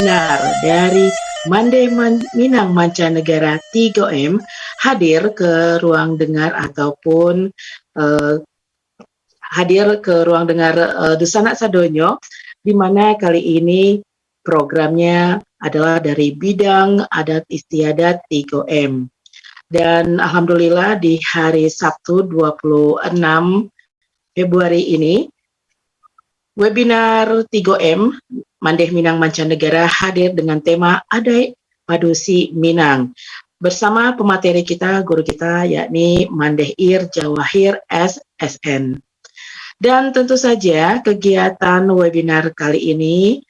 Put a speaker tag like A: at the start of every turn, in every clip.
A: Benar, dari Minang Mancanegara 3M hadir ke ruang dengar ataupun hadir ke ruang dengar Dusanak Sadonyo, di mana kali ini programnya adalah dari bidang adat istiadat 3M. Dan alhamdulillah di hari Sabtu 26 Februari ini, webinar 3M Mandeh Minang Mancanegara hadir dengan tema Adai Padusi Minang. Bersama pemateri kita, guru kita, yakni Mandeh Ir Jawahir SSN. Dan tentu saja kegiatan webinar kali ini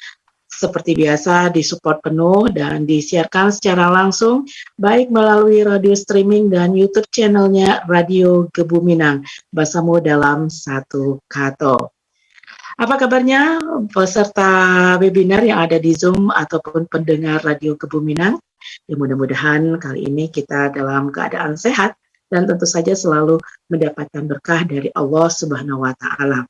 A: seperti biasa disupport penuh dan disiarkan secara langsung baik melalui radio streaming dan YouTube channelnya Radio Gebu Minang, Basamu dalam satu kato. Apa kabarnya peserta webinar yang ada di Zoom ataupun pendengar Radio Gebu Minang? Ya, mudah-mudahan kali ini kita dalam keadaan sehat dan tentu saja selalu mendapatkan berkah dari Allah Subhanahu wa Ta'ala.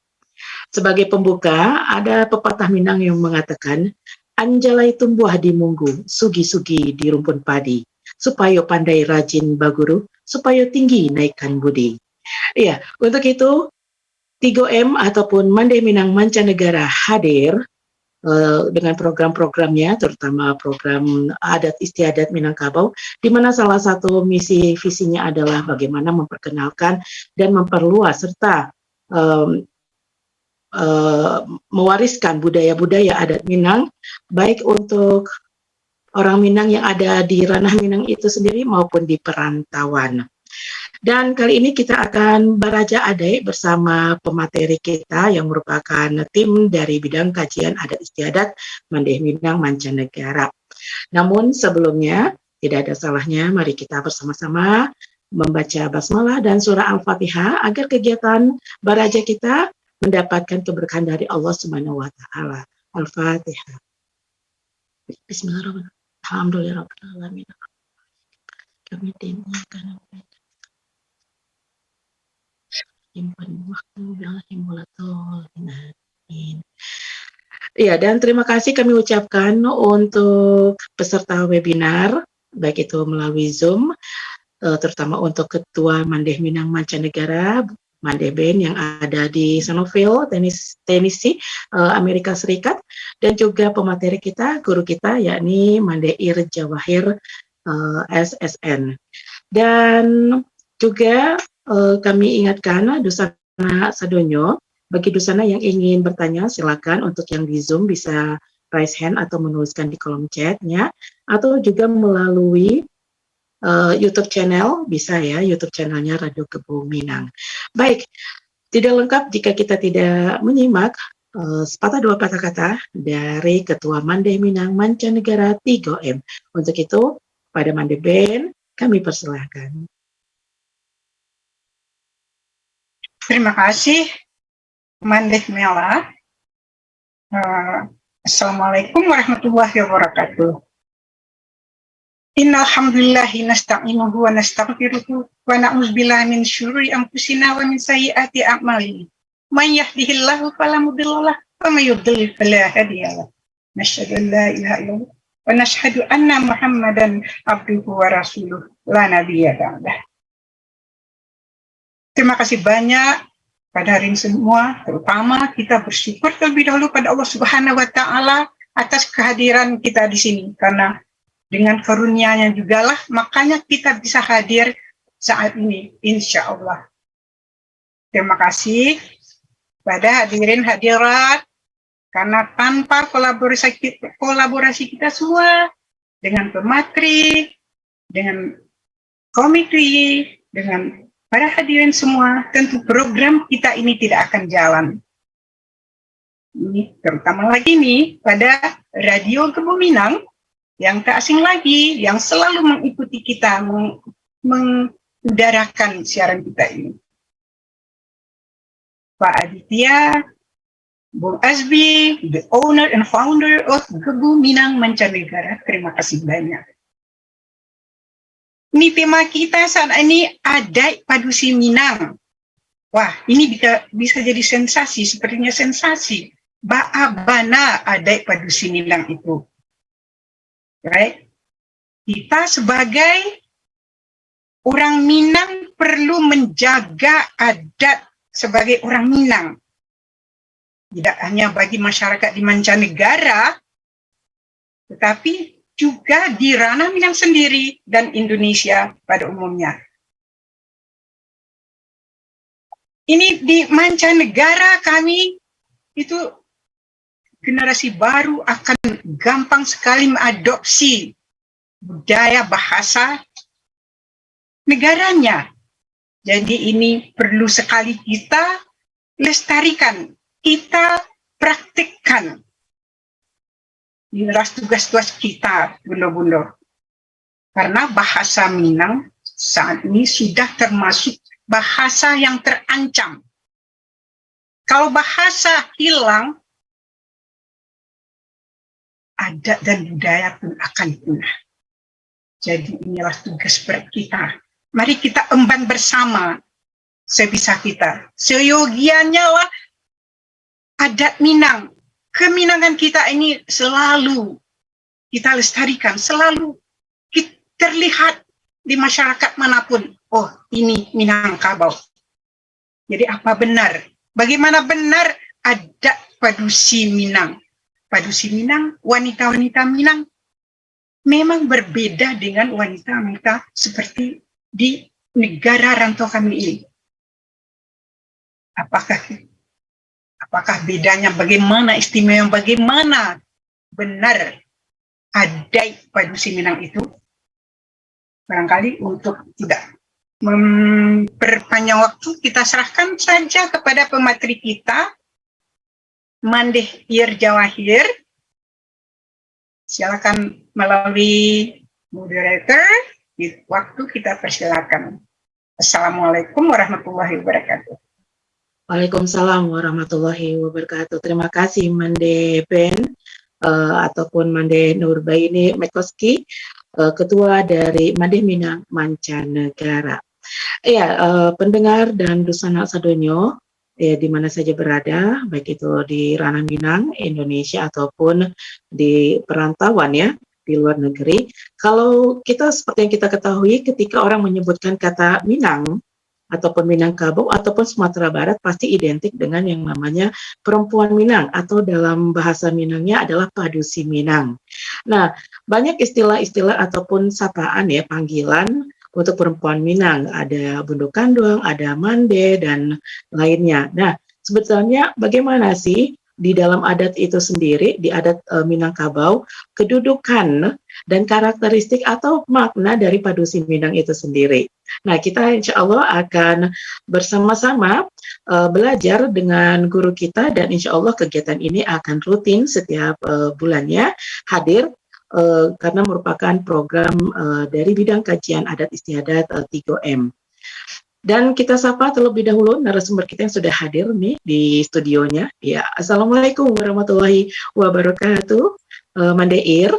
A: Sebagai pembuka, ada pepatah Minang yang mengatakan, anjalai tumbuh di munggu, sugi-sugi di rumpun padi, supaya pandai rajin baguru, supaya tinggi naikkan budi. Iya, untuk itu 3M ataupun Mandeh Minang Mancanegara hadir dengan program-programnya, terutama program adat istiadat Minangkabau, di mana salah satu misi visinya adalah bagaimana memperkenalkan dan memperluas serta mewariskan budaya-budaya adat Minang, baik untuk orang Minang yang ada di ranah Minang itu sendiri maupun di perantauan. Dan kali ini kita akan baraja adai bersama pemateri kita yang merupakan tim dari bidang kajian adat istiadat Mandeh Minang Mancanegara. Namun sebelumnya, tidak ada salahnya mari kita bersama-sama membaca basmalah dan surah Al-Fatihah agar kegiatan baraja kita mendapatkan keberkahan dari Allah Subhanahu wa Ta'ala. Al-Fatihah. Bismillahirrahmanirrahim. Alhamdulillahirrahmanirrahim. Kami dimuliakan ya, dan terima kasih kami ucapkan untuk peserta webinar, baik itu melalui Zoom, terutama untuk Ketua Mandeh Minang Mancanegara, Mandeh Ben yang ada di Sanofield, Tennessee, Amerika Serikat, dan juga pemateri kita, guru kita, yakni Mandeh Ir Jawahir SSN. Dan juga kami ingatkan Dusanak Sadonyo, bagi Dusana yang ingin bertanya silakan untuk yang di Zoom bisa raise hand atau menuliskan di kolom chatnya, atau juga melalui YouTube channel, bisa ya, YouTube channelnya Radio Gebu Minang. Baik, tidak lengkap jika kita tidak menyimak sepatah dua patah kata dari Ketua Mandeh Minang Mancanegara 3M. Untuk itu, pada Mandeh Ben, kami persilahkan.
B: Terima kasih, Mandeh Mela. Assalamualaikum warahmatullahi wabarakatuh. Innal hamdalillahi nasta'inuhu wa nastaghfiruhu wa na'udzubillahi min syururi anfusina wa min sayyiati a'malina. May yahdihillahu fala mudhillalah wa may yudhlil fala hadiyalah. Nasyhadu an la ilaha illallah wa nasyhadu anna Muhammadan abduhu wa rasuluh la nabiyya ba'dah. Terima kasih banyak pada hari ini semua, terutama kita bersyukur terlebih dahulu pada Allah Subhanahu wa Ta'ala atas kehadiran kita di sini, karena dengan karunia-Nya jugalah makanya kita bisa hadir saat ini, insya Allah. Terima kasih pada hadirin hadirat, karena tanpa kolaborasi kita semua dengan pemateri, dengan komite, dengan para hadirin semua, tentu program kita ini tidak akan jalan. Ini terutama lagi nih pada Radio Gebu Minang, yang tak asing lagi, yang selalu mengikuti kita, mengudarakan siaran kita ini. Pak Aditya, Bung Azbi, the owner and founder of Gebu Minang Mancanegara, terima kasih banyak. Ini tema kita saat ini, Adai Padusi Minang. Wah, ini bisa jadi sensasi, sepertinya sensasi. Ba'abana Adai Padusi Minang itu. right? Kita sebagai orang Minang perlu menjaga adat sebagai orang Minang. Tidak hanya bagi masyarakat di mancanegara, tetapi juga di ranah Minang sendiri dan Indonesia pada umumnya. Ini di mancanegara kami itu generasi baru akan gampang sekali mengadopsi budaya bahasa negaranya. Jadi ini perlu sekali kita lestarikan, kita praktikkan. Inilah tugas-tugas kita, bunda-bunda. Karena bahasa Minang saat ini sudah termasuk bahasa yang terancam. Kalau bahasa hilang, adat dan budaya pun akan punah. Jadi inilah tugas berat kita. Mari kita emban bersama sebisa kita. Seyogianya lah adat Minang. Keminangan kita ini selalu kita lestarikan, selalu terlihat di masyarakat manapun. Oh, ini Minangkabau. Jadi apa benar? Bagaimana benar adat Padusi Minang? Padusi Minang, wanita-wanita Minang memang berbeda dengan wanita-wanita seperti di negara rantau kami ini. Apakah bedanya, bagaimana istimewa, bagaimana benar adat Padusi Minang itu? Barangkali untuk tidak memperpanjang waktu, kita serahkan saja kepada pemateri kita, Mandeh Ir Jawahir. Silakan melalui moderator, waktu kita persilakan. Assalamualaikum warahmatullahi wabarakatuh.
A: Waalaikumsalam warahmatullahi wabarakatuh. Terima kasih Mande Ben ataupun Mande Nurbaini Mekoski, Ketua dari Mande Minang Mancanegara. Ya, pendengar dan Dusana Sadonyo, ya, di mana saja berada, baik itu di ranah Minang, Indonesia, ataupun di perantauan ya, di luar negeri. Kalau kita seperti yang kita ketahui, ketika orang menyebutkan kata Minang, ataupun Minangkabau, ataupun Sumatera Barat, pasti identik dengan yang namanya perempuan Minang, atau dalam bahasa Minangnya adalah Padusi Minang. Nah, banyak istilah-istilah ataupun sapaan ya, panggilan untuk perempuan Minang. Ada Bundu Kandung, ada Mande, dan lainnya. Nah, sebetulnya bagaimana sih di dalam adat itu sendiri, di adat Minangkabau, kedudukan dan karakteristik atau makna dari Padusi Minang itu sendiri. Nah, kita insya Allah akan bersama-sama belajar dengan guru kita, dan insya Allah kegiatan ini akan rutin setiap bulannya hadir karena merupakan program dari bidang kajian adat istiadat 3M. Dan kita sapa terlebih dahulu narasumber kita yang sudah hadir nih di studionya. Ya, Assalamualaikum warahmatullahi wabarakatuh, Mande Ir.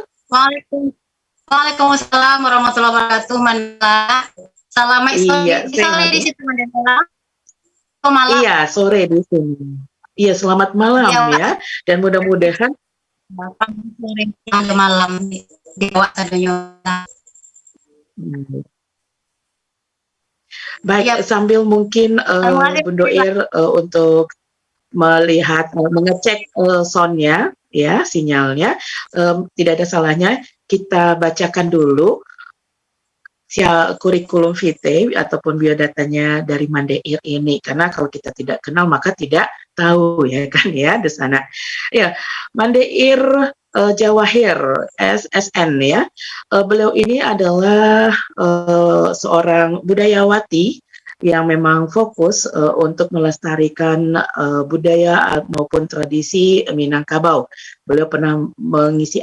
C: Waalaikumsalam warahmatullahi wabarakatuh, Manda. Selamat sore di situ, Manda. Malam.
A: Iya, sore di sini. Iya, selamat malam ya. Dan mudah-mudahan
C: sore malam di Sadonyo.
A: Baik, ya. Sambil mungkin Bunda Ir untuk melihat, mengecek soundnya, ya, sinyalnya, tidak ada salahnya kita bacakan dulu kurikulum vitae ataupun biodatanya dari Mande Ir ini, karena kalau kita tidak kenal maka tidak tahu ya kan ya di sana. Ya, Mande Ir Jawahir SSN ya. Beliau ini adalah seorang budayawati yang memang fokus untuk melestarikan budaya maupun tradisi Minangkabau. Beliau pernah mengisi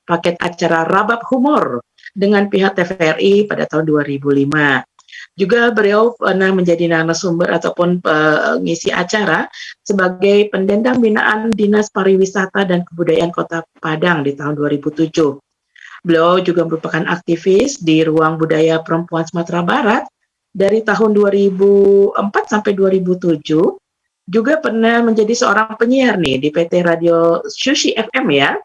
A: paket acara Rabab Humor dengan pihak TVRI pada tahun 2005. Juga beliau pernah menjadi narasumber ataupun pengisi acara sebagai pendendang binaan Dinas Pariwisata dan Kebudayaan Kota Padang di tahun 2007. Beliau juga merupakan aktivis di Ruang Budaya Perempuan Sumatera Barat dari tahun 2004 sampai 2007. Juga pernah menjadi seorang penyiar nih di PT Radio Sushi FM ya.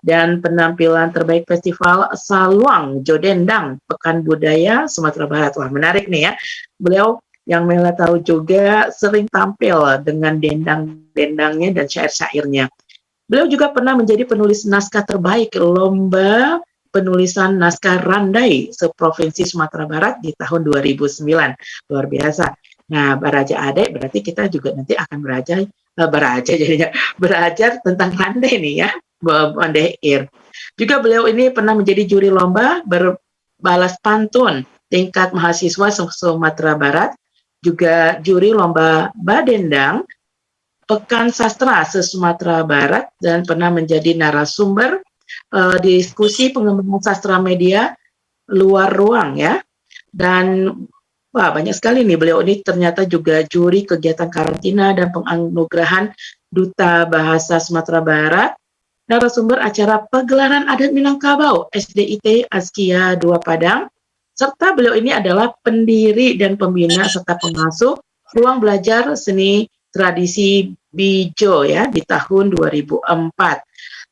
A: dan penampilan terbaik Festival Saluang Jodendang Pekan Budaya Sumatera Barat. Wah, menarik nih ya. Beliau yang Mela tahu juga sering tampil dengan dendang-dendangnya dan syair-syairnya. Beliau juga pernah menjadi penulis naskah terbaik Lomba Penulisan Naskah Randai seprovinsi Sumatera Barat di tahun 2009. Luar biasa. Nah, Baraja Ade berarti kita juga nanti akan belajar tentang randai nih ya, Mandeh Ir. Juga beliau ini pernah menjadi juri lomba berbalas pantun tingkat mahasiswa Sumatera Barat, juga juri lomba Badendang Pekan Sastra se-Sumatera Barat, dan pernah menjadi narasumber diskusi pengembangan sastra media luar ruang ya. Dan wah, banyak sekali nih, beliau ini ternyata juga juri kegiatan karantina dan penganugerahan Duta Bahasa Sumatera Barat, narasumber acara Pegelaran Adat Minangkabau SDIT Azkia 2 Padang, serta beliau ini adalah pendiri dan pembina serta pengasuh Ruang Belajar Seni Tradisi Bijo ya di tahun 2004.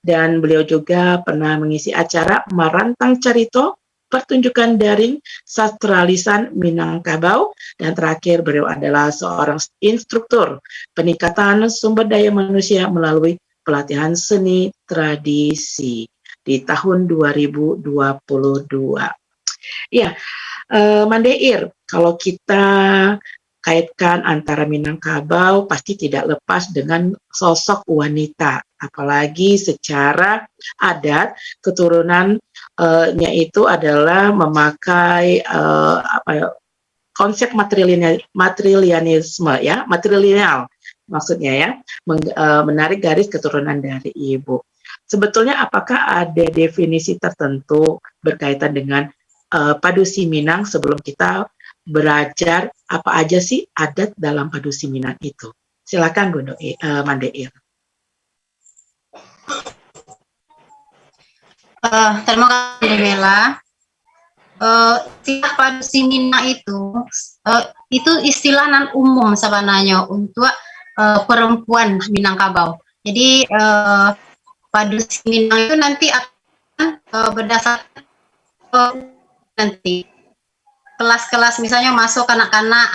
A: Dan beliau juga pernah mengisi acara Marantang Carito, pertunjukan daring sastra lisan Minangkabau, dan terakhir beliau adalah seorang instruktur peningkatan sumber daya manusia melalui pelatihan seni tradisi di tahun 2022. Ya, Mandeir, kalau kita kaitkan antara Minangkabau pasti tidak lepas dengan sosok wanita, apalagi secara adat keturunannya itu adalah memakai konsep matrilianisme ya, matrilineal maksudnya ya, menarik garis keturunan dari ibu. Sebetulnya apakah ada definisi tertentu berkaitan dengan Padusi Minang sebelum kita belajar apa aja sih adat dalam Padusi Minang itu? Silakan Bu Mandeir.
C: Terima kasih Mela. Istilah Padusi Minang itu istilah nan umum sebenarnya untuk perempuan Minangkabau. Jadi Padusi Minang itu nanti akan berdasarkan nanti kelas-kelas, misalnya masuk kanak-kanak,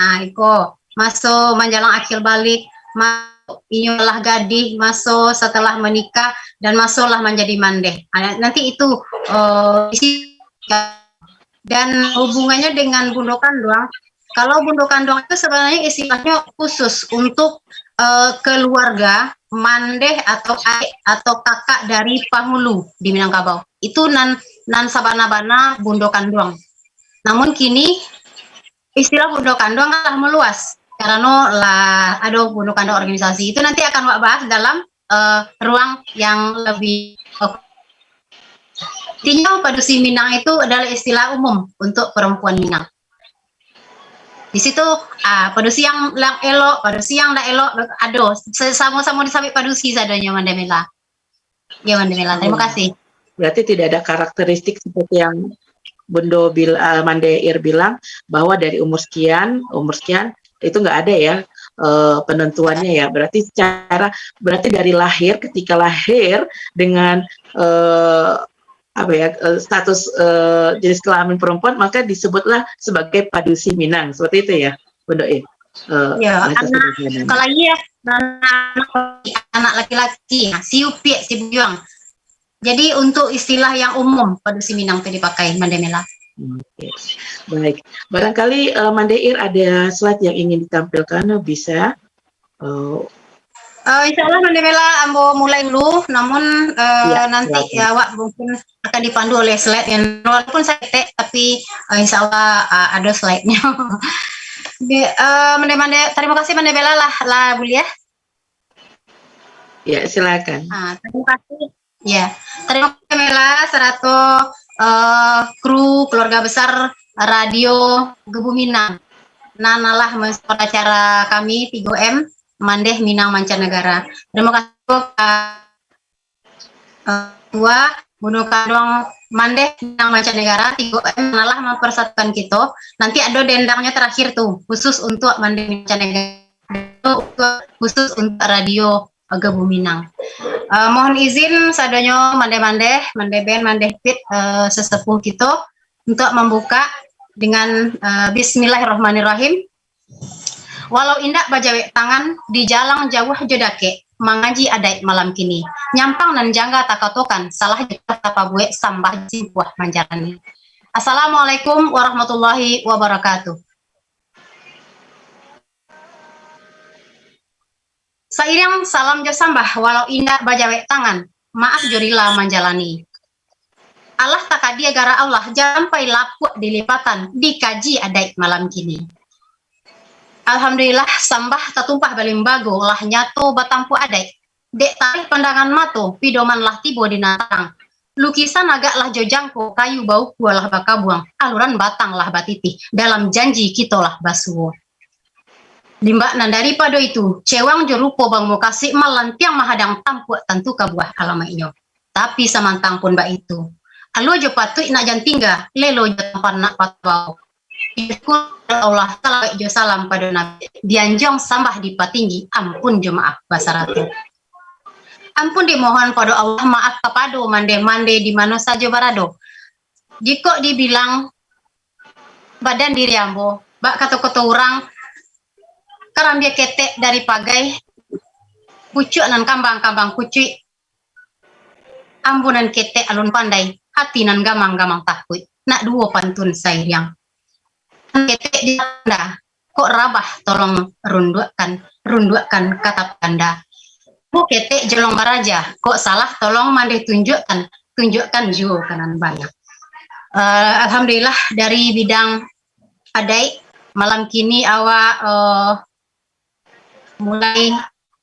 C: masuk menjelang akhir balik, masuk inyolah gadih, masuk setelah menikah, dan masuklah menjadi mandeh. Nanti itu dan hubungannya dengan bundokan doang. Kalau bundokan doang itu sebenarnya istilahnya khusus untuk keluarga mandeh atau adik atau kakak dari Pangulu di Minangkabau. Itu nan sabana-bana bundokan doang. Namun kini istilah bundokan doang telah meluas karena ada bundokan doang organisasi. Itu nanti akan Wak bahas dalam ruang yang lebih intinya Padusi Minang itu adalah istilah umum untuk perempuan Minang. Di situ padusi yang elok, padusi yang tidak elok, aduh, sama-sama disabit padusi sadanya Mandemela. Ya Mandemela, terima kasih.
A: Berarti tidak ada karakteristik seperti yang Bundo Mandeir bilang bahwa dari umur sekian itu nggak ada ya penentuannya ya. Berarti dari lahir, ketika lahir dengan status jenis kelamin perempuan, maka disebutlah sebagai Padusi Minang, seperti itu ya, Bundo
C: ya, kalau iya anak laki-laki, si Upi, si Bujuang. Jadi untuk istilah yang umum Padusi Minang itu dipakai Mandemela.
A: Oke. Baik, barangkali Mandeir ada slide yang ingin ditampilkan, bisa.
C: Insya Allah Mandemela ambo mulai dulu, namun nanti ya Wak mungkin akan dipandu oleh slide yang walaupun saya tapi insya Allah ada slide-nya. Terima kasih Mandemela lah Bulia.
A: Ya silakan.
C: Terima kasih. Ya, terima kasih Mela serta kru keluarga besar Radio Gebu Minang. Nanalah mensupport acara kami 3M Mandeh Minang Mancanegara. Terima kasih Tua Bundo Kadong Mandeh Minang Mancanegara 3M nanalah mempersatukan kita. Nanti ada dendangnya terakhir tuh khusus untuk Mandeh Mancanegara, khusus untuk Radio Gebu Minang. Mohon izin sadonyo mande pit sesepuh kita untuk membuka dengan Bismillahirrahmanirrahim. Walau indak bajawek tangan di jalang jauh jodake mengaji adai malam kini nyampang dan jangga takatokan salah tapa buek sambah simpuah manjalani. Assalamualaikum warahmatullahi wabarakatuh. Sairing salam jasambah walau indak bajawek tangan maaf jurila manjalani. Allah takadia gara Allah jampai lapuk dilipatan dikaji adai malam kini. Alhamdulillah sambah tatumpah balimbago lah nyato batampu adai. Dek tarik pandangan mato pidoman lah tibo di natang. Lukisan agak lah jojangko kayu bau kualah bakabuang. Aluran batang lah batiti dalam janji kitolah basuo. Limbak nan daripada itu cewang jerupo bang mau kasih malantiang mahadang tampu tentu kabuah alamaknya. Tapi samantang pun bak itu. Alu jo patut nak jantingga lelo jo tampan nak patwau. Allah talawek jo salam pada nabi dianjong sambah di patinggi ampun jo maaf basaratu ampun dimohon pada Allah maaf kepada mande di mana saja barado jika dibilang badan diri ambo bak kata-kata orang karambia ketek dari pagai pucuk nan kambang pucuk ambunan ketek alun pandai hati nan gamang takut nak dua pantun sayang ketek di tanda kok rabah tolong rundukan kata tanda bu ketek jelong baraja kok salah tolong mande tunjukkan jo kanan banyak. Alhamdulillah dari bidang adai malam kini awak mulai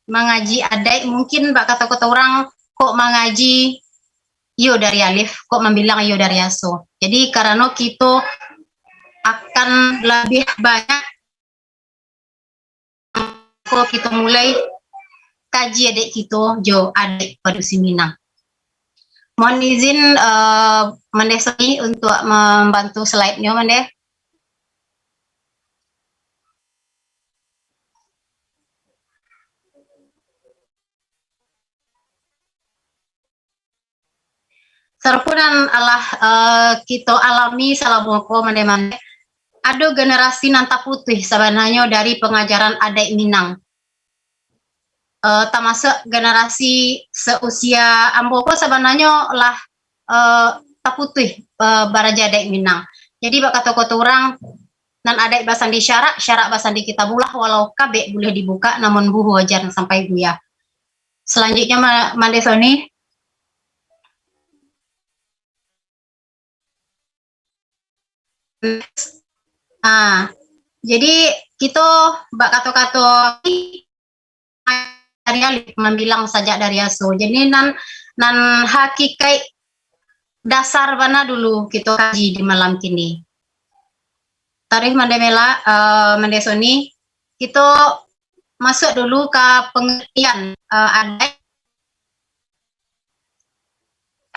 C: mengaji adai mungkin bak kata-kata orang kok mengaji yo dari alif kok membilang yo dari aso jadi karena kita akan lebih banyak kalau kita mulai kaji adik kita jo adik Padusi Minang. Mohon izin Mende Seni untuk membantu slide-nya Mende. Sarpunan Allah kita alami salaboko Mende ada generasi nanta putih sebenarnya dari pengajaran adai Minang. Termasuk generasi seusia amboko sebenarnya lah tak putih baraja adai Minang. Jadi bak kata-kata orang nan adai basan di syarak basan di kitabulah walau kabe boleh dibuka namun buhu ajar sampai buya. Selanjutnya Mande Soni. Jadi kita bak kata-kata dari alif membilang saja dari aso. Jadi nan hakikat dasar mana dulu kita kaji di malam kini. Tarikh Mandemela Mandesoni kita masuk dulu ke pengertian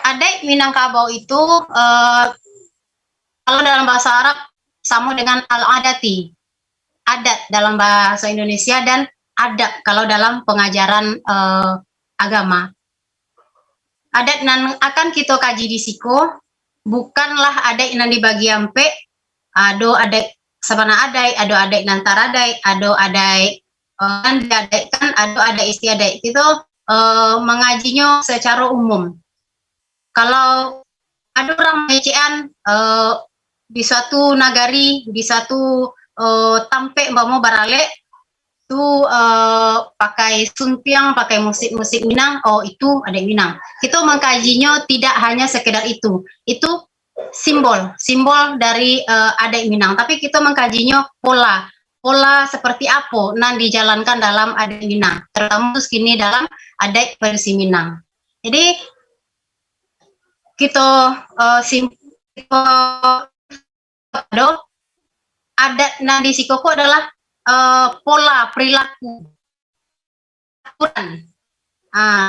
C: adai Minangkabau itu kalau dalam bahasa Arab sama dengan al-adati, adat dalam bahasa Indonesia dan adab kalau dalam pengajaran agama. Adat yang akan kita kaji di siko bukanlah adat yang dibagi ampe, ada adat sabana adai, ada adat nantar adai, ada adat kan ada adat istiadat itu mengajinya secara umum. Kalau ada orang mengecean di suatu nagari, di suatu tampe mau barale itu pakai suntiang, pakai musik-musik Minang, oh itu ada Minang. Kita mengkajinya tidak hanya sekedar itu simbol dari adat Minang, tapi kita mengkajinya pola seperti apa yang dijalankan dalam adat Minang, terutama kini dalam adat Padusi Minang. Jadi kita adat nadi sikoko adalah pola perilaku aturan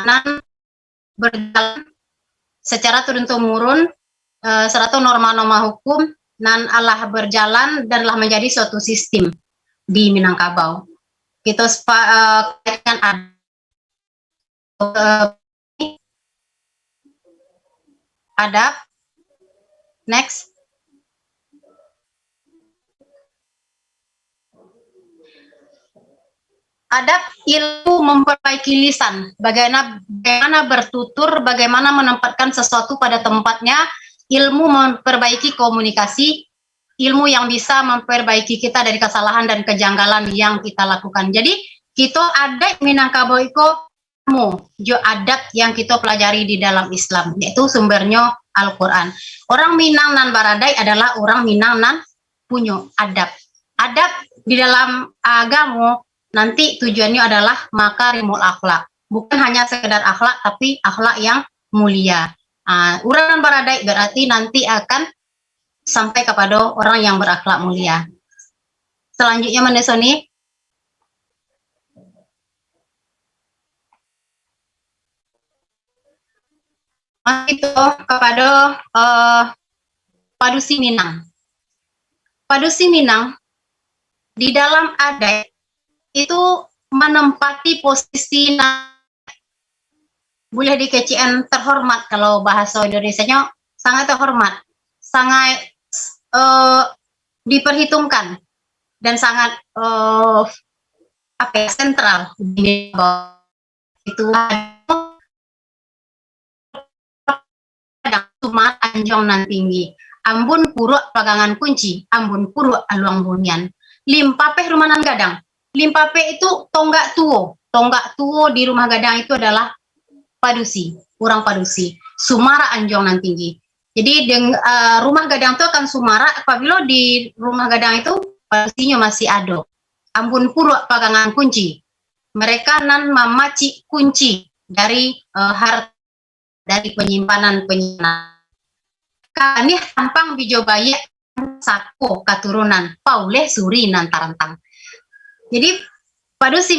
C: nan berjalan secara turun-temurun serta norma-norma hukum nan Allah berjalan dan telah menjadi suatu sistem di Minangkabau. Kita kaitkan adab. Next. Adab ilmu memperbaiki lisan, bagaimana bertutur, bagaimana menempatkan sesuatu pada tempatnya, ilmu memperbaiki komunikasi, ilmu yang bisa memperbaiki kita dari kesalahan dan kejanggalan yang kita lakukan. Jadi kita ada Minangkabau iko jo adab yang kita pelajari di dalam Islam, yaitu sumbernya Al-Quran. Orang Minang nan Baradai adalah orang Minang nan punya adab. Adab di dalam agama nanti tujuannya adalah makarimul akhlak, bukan hanya sekedar akhlak, tapi akhlak yang mulia. Orang Baradai berarti nanti akan sampai kepada orang yang berakhlak mulia. Selanjutnya Menesoni. Itu kepada Padusi Minang. Padusi Minang di dalam adat itu menempati posisi boleh dikecian terhormat, kalau bahasa Indonesianya sangat terhormat, sangat diperhitungkan dan sangat sentral itu Sumat Anjong nan tinggi, ambun puruk pagangan kunci, ambun puruk aluang bunian, limpape rumanan gadang. Limpape itu tonggak tuo di rumah gadang itu adalah padusi, orang padusi, sumara anjong nan tinggi. Jadi rumah gadang itu akan sumara apabila di rumah gadang itu padusinya masih ada. Ambun puruk pagangan kunci, mereka nan mamaci kunci dari harta, dari penyimpanan. Kani tampang bijo bayi sako katurunan pauleh suri nan tarantang. Jadi padusi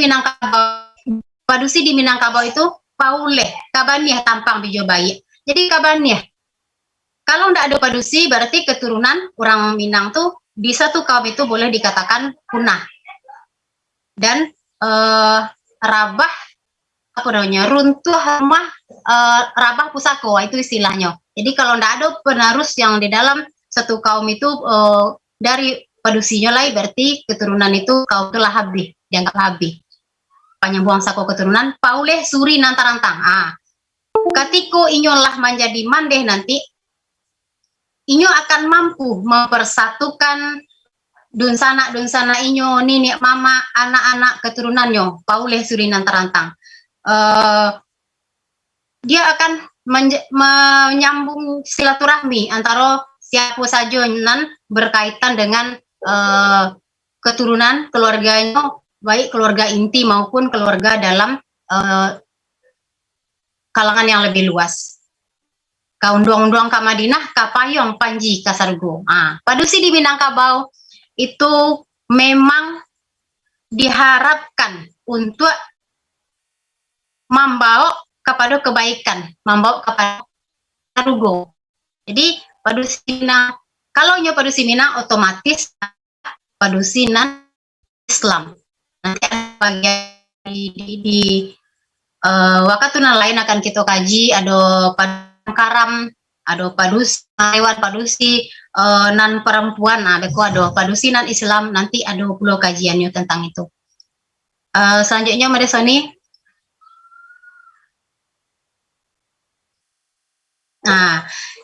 C: di Minangkabau itu pauleh kabaniah tampang bijo bayi. Jadi kabaniah. Kalau ndak ada padusi berarti keturunan orang Minang tuh di satu kaum itu boleh dikatakan punah. Dan rabah apa namanya, runtuh rumah, rabah pusako, itu istilahnya. Jadi kalau ndak ada penerus yang di dalam satu kaum itu dari padusinya lah, berarti keturunan itu kaum telah habis, dianggap habis. Penyambung sako keturunan pauleh suri nantarantang. Ketika inyo lah menjadi mandeh nanti, inyo akan mampu mempersatukan dunsana inyo, nenek mama, anak-anak keturunannya pauleh suri nantarantang. Dia akan menyambung silaturahmi antara siapa saja nan berkaitan dengan keturunan keluarganya, baik keluarga inti maupun keluarga dalam kalangan yang lebih luas. Kaundong-undong ka Madinah, kapayong panji kasargo. Padusi di Minangkabau itu memang diharapkan untuk membawa kepada kebaikan, membawa kepada rugo. Jadi padusi Minang, kalau nyo padusi Minang otomatis padusi nan Islam. Nanti ada bagian di wakatunan lain akan kita kaji, ada karam, ada padusi lewat padusi nan perempuan, beku ada padusi nan Islam, nanti ada pula kajiannya tentang itu. Selanjutnya Madesoni.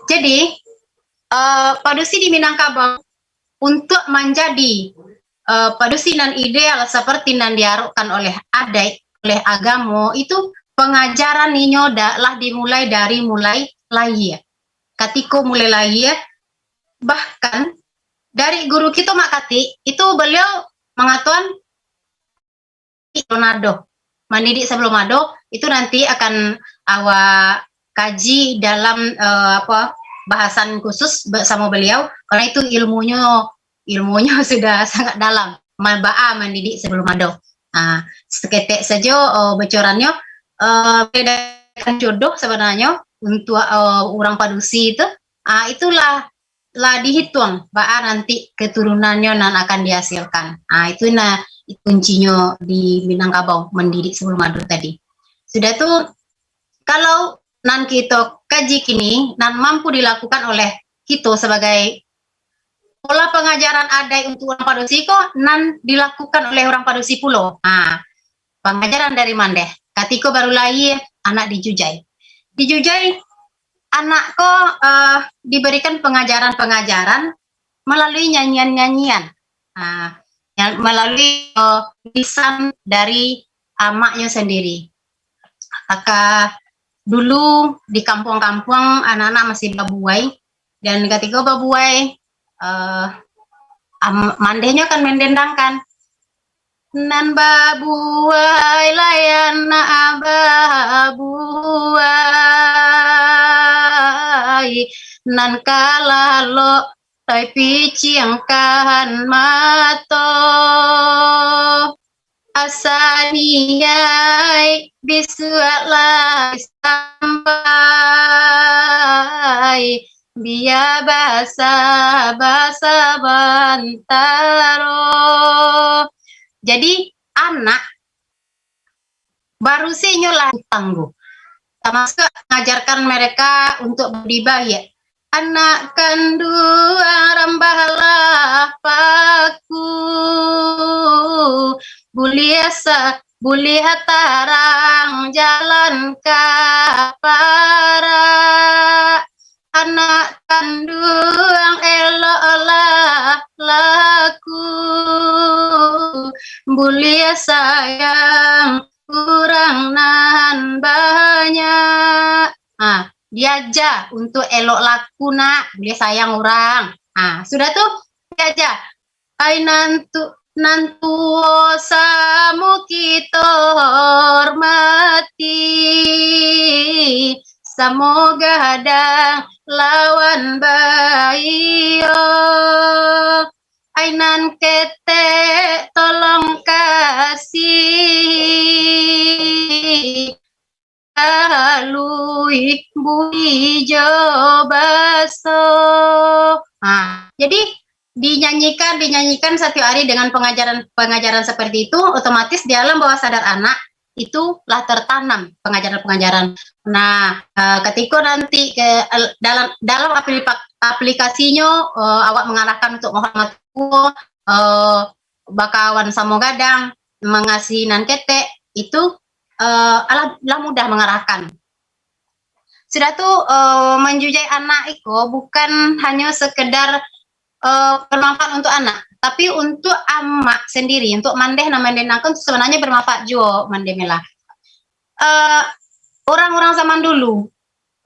C: Jadi padusi di Minangkabau untuk menjadi padusi nan ideal seperti nan diharapkan oleh adat, oleh agama, itu pengajaran ninyo lah dimulai dari lahir. Ketika mulai lahir, bahkan dari guru kita Makati itu beliau mengatakan mendidik sebelum ado itu nanti akan awak kaji dalam bahasan khusus bersama beliau, karena itu ilmunya sudah sangat dalam. Malba'a mendidik sebelum ado. Seketik saja bocorannya, bedakan jodoh sebenarnya untuk orang padusi itu, itulah dihitung ba'a nanti keturunannya nan akan dihasilkan. Itu kuncinya di Minangkabau mendidik sebelum ado tadi. Sudah tuh, kalau nan kita kaji kini nan mampu dilakukan oleh kita sebagai pola pengajaran adai untuk orang Padusi kok nan dilakukan oleh orang Padusi pulo. Pengajaran dari mandeh. Ketika baru lahir anak dijujai. Dijujai anak kok diberikan pengajaran-pengajaran melalui nyanyian-nyanyian. Melalui lisan dari amaknya sendiri. Maka dulu di kampung-kampung anak-anak masih babuai, dan ketika babuai mandehnya kan mendendangkan nan babuai layan na babuai nan kalalo tapi ciangkan mato asaniyai bisualai sampai biya basa bantaro. Jadi anak baru sih nyolah tangguh. Termasuk mengajarkan mereka untuk beribadah. Anak kandung rambalah paku buliasa bulihat tarang jalan kapara. Anak kandung eloklah laku bulia sayang kurang nan banyak. Diajak untuk elok laku nak, bulia sayang orang. Sudah tuh diajak. Ai nantu samu kita hormati. Semoga hadang lawan bayo. Ainan kete tolong kasih. Alui bui jobaso. Jadi dinyanyikan satu hari dengan pengajaran seperti itu, otomatis di alam bawah sadar anak itulah tertanam pengajaran-pengajaran. Ketika nanti dalam aplikasinya awak mengarahkan untuk menghormati bakawan samogadang mengasihi nan ketek itu lah mudah mengarahkan. Sudah tuh menjujai anak itu bukan hanya sekedar bermanfaat untuk anak, tapi untuk amak sendiri, untuk mandeh na mandendangkan sebenarnya bermanfaat juga mandemela. Orang-orang zaman dulu,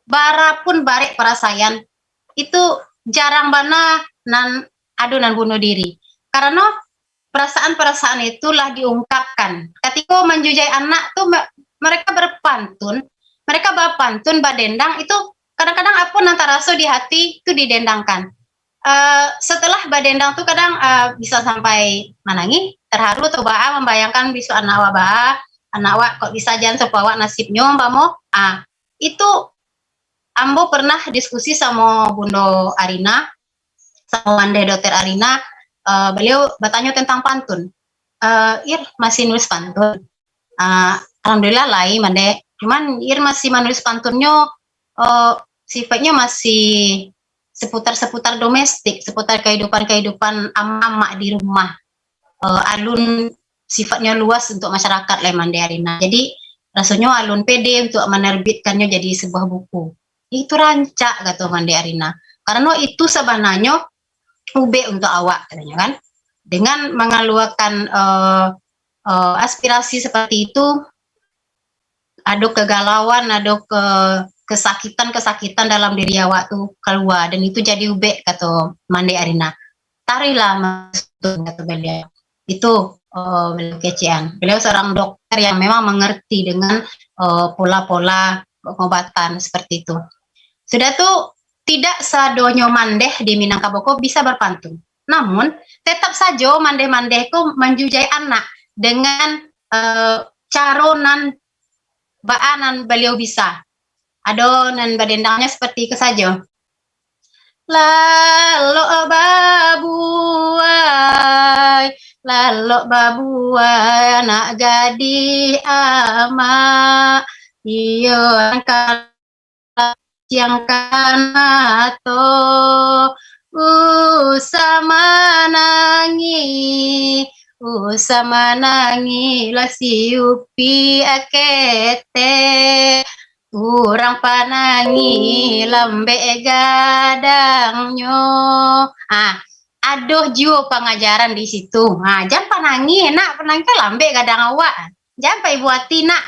C: bara pun barek perasayan, itu jarang bana nan adunan bunuh diri. Karena perasaan-perasaan itulah diungkapkan. Ketika menjujai anak tuh mereka berpantun badendang itu kadang-kadang apa antara raso di hati itu didendangkan. Setelah badendang tuh kadang bisa sampai manangi, terharu atau membayangkan bisu anak wak kok bisa jangan sepawa nasibnya mbamo. Itu ambo pernah diskusi sama Bundo Arina, sama Mande Dokter Arina. Beliau bertanya tentang pantun. Ir masih nulis pantun. Alhamdulillah lain Mande. Cuman Ir masih menulis pantunnya sifatnya masih seputar domestik, seputar kehidupan amak-amak di rumah. Alun sifatnya luas untuk masyarakat Leman Arina. Jadi rasanya alun pede untuk menerbitkannya jadi sebuah buku. Itu rancak kata Mande Arina. Karena itu sebenarnya ube untuk awak katanya kan. Dengan mengeluarkan aspirasi seperti itu, ada kegalauan, ada kesakitan dalam diri awak tuh keluar, dan itu jadi ube kata Mande Arina. Tarilah masuk kata beliau. Itu beliau kecian. Beliau seorang dokter yang memang mengerti dengan pola-pola pengobatan seperti itu. Sudah tuh tidak sadonyo mandeh di Minangkabau bisa berpantun. Namun tetap saja mandeh-mandeh ku menjujai anak dengan caronan baanan beliau bisa. Adonan badendangnya seperti itu saja. Lalo babuai anak jadi ama iyo yang kanato sama nangi la siupi akete urang panangi lambe gadangnya. Aduh jiwa pengajaran di situ. Jangan panangi enak panangi lambe gadang awak. Jangan pa ibu hati nak.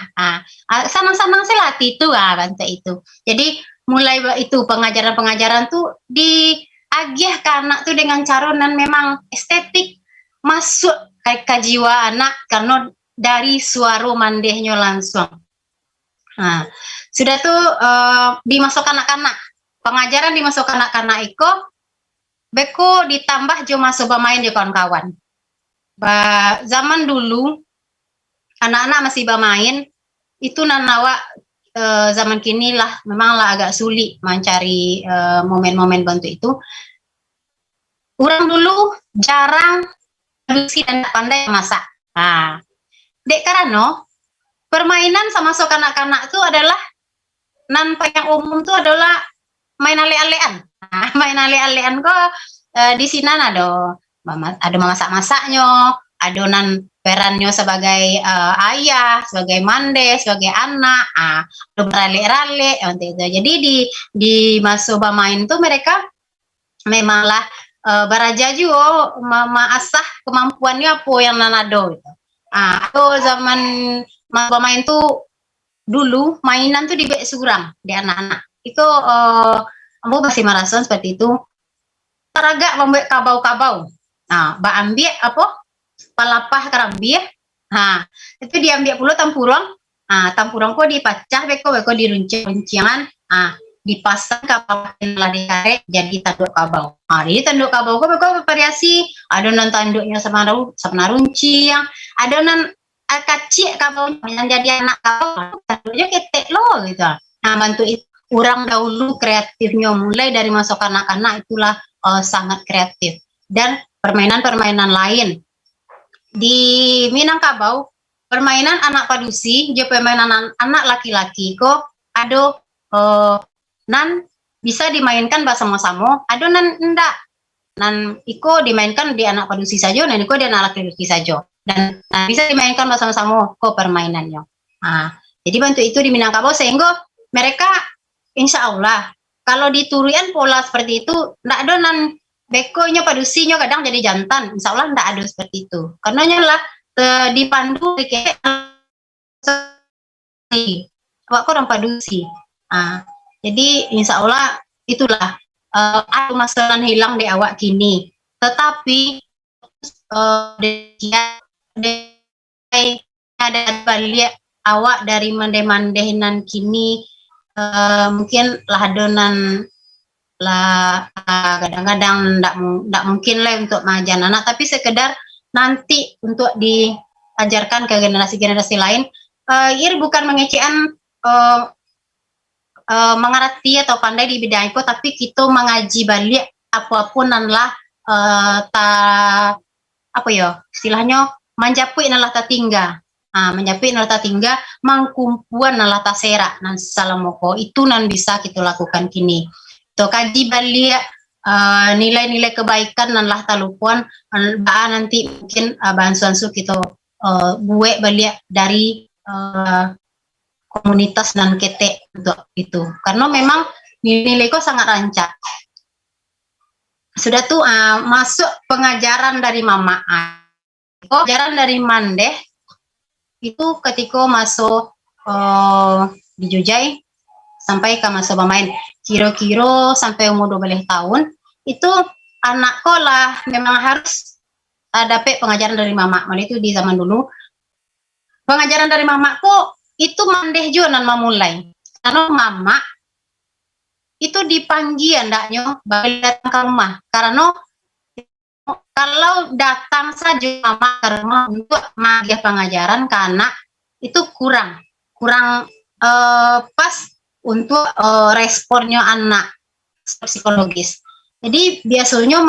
C: Sanang-sanang selati itu bante itu. Jadi mulai itu pengajaran-pengajaran tuh diagih ke anak tuh dengan cara nan memang estetik masuk ke jiwa anak karena dari suara mandehnya langsung. Sudah tuh dimasuk anak-anak. Pengajaran dimasuk anak-anak itu beko ditambah jo masuk bermain di kawan-kawan. Zaman dulu anak-anak masih bermain itu nanawa zaman kini lah memanglah agak sulit mencari momen-momen bantu itu. Orang dulu jarang produksi dan pandai masak. Dek karena permainan sama sok anak-anak itu adalah nan yang umum itu adalah main ale-alean. Main ale-alean kok di sini ada memasak-masaknya, adonan perannya sebagai ayah, sebagai mande, sebagai anak, berale-rale, itu. Jadi di masa bermain tuh mereka memanglah beraja juga mengasah kemampuannya apa yang nanado gitu. Atau zaman bermain tuh dulu mainan tuh di bek surang di anak-anak. Itu aku masih merasa seperti itu. Teragak membuat kabau-kabau. Ambil apa? Palapah kerambia. Itu diambil pula tampurang. Tampurang kok dipacah beko diruncing-runcingan. Dipasang kapal lah dikaret jadi tanduk kabau. Jadi tanduk kabau kok beko variasi. Adonan tanduknya sama runcing, adonan kacik kabau yang jadi anak kabau tanduknya ketek loh gitu. Bantu itu orang dahulu kreatifnya mulai dari masuk anak-anak itulah sangat kreatif. Dan permainan-permainan lain di Minangkabau, permainan anak padusi, juga permainan anak laki-laki kok ada nan bisa dimainkan bersama-sama, ada nan enggak. Nan iko dimainkan di anak padusi saja, nan iko di anak laki-laki saja. Dan bisa dimainkan bersama-sama kok permainannya. Jadi bantu itu di Minangkabau sehingga mereka insya Allah kalau di Turian pola seperti itu enggak ada nan bekonya padusinya kadang jadi jantan, insya Allah enggak ada seperti itu. Karena nyalah dipandu kayak awak orang padusi. Jadi insya Allah itulah ada masalah hilang di awak kini. Tetapi ada balik awak dari mande-mandehinan kini mungkin lah adonan lah kadang-kadang ndak mungkin lah untuk mengajar anak, tapi sekedar nanti untuk diajarkan ke generasi-generasi lain. Ini bukan mengecekan mengerti atau pandai di bidang itu, tapi kita mengaji balik apapun nanlah istilahnya menjapui nalah tatingga. Menjapui nalah tatingga, mangkumpuan nalah tasera nan salamoko itu nan bisa kita lakukan kini. To kaji balik nilai-nilai kebaikan nan lah talupuan nanti mungkin bansuan su kita buat balik dari komunitas dan ketek untuk itu, karena memang nilai kok sangat rancak. Sudah tuh masuk pengajaran dari mama, pengajaran dari mandeh itu ketika masuk di Jujai sampai ke masa bermain kira-kira sampai umur 12 tahun itu anakku lah memang harus dapat pengajaran dari mama. Malah itu di zaman dulu pengajaran dari mamaku itu mandeh juga nan memulai, karena mama itu dipanggil andaknya balik datang ke rumah, karena kalau datang saja mama ke rumah untuk mengajar pengajaran ke anak itu kurang pas untuk responnya anak psikologis. Jadi biasanya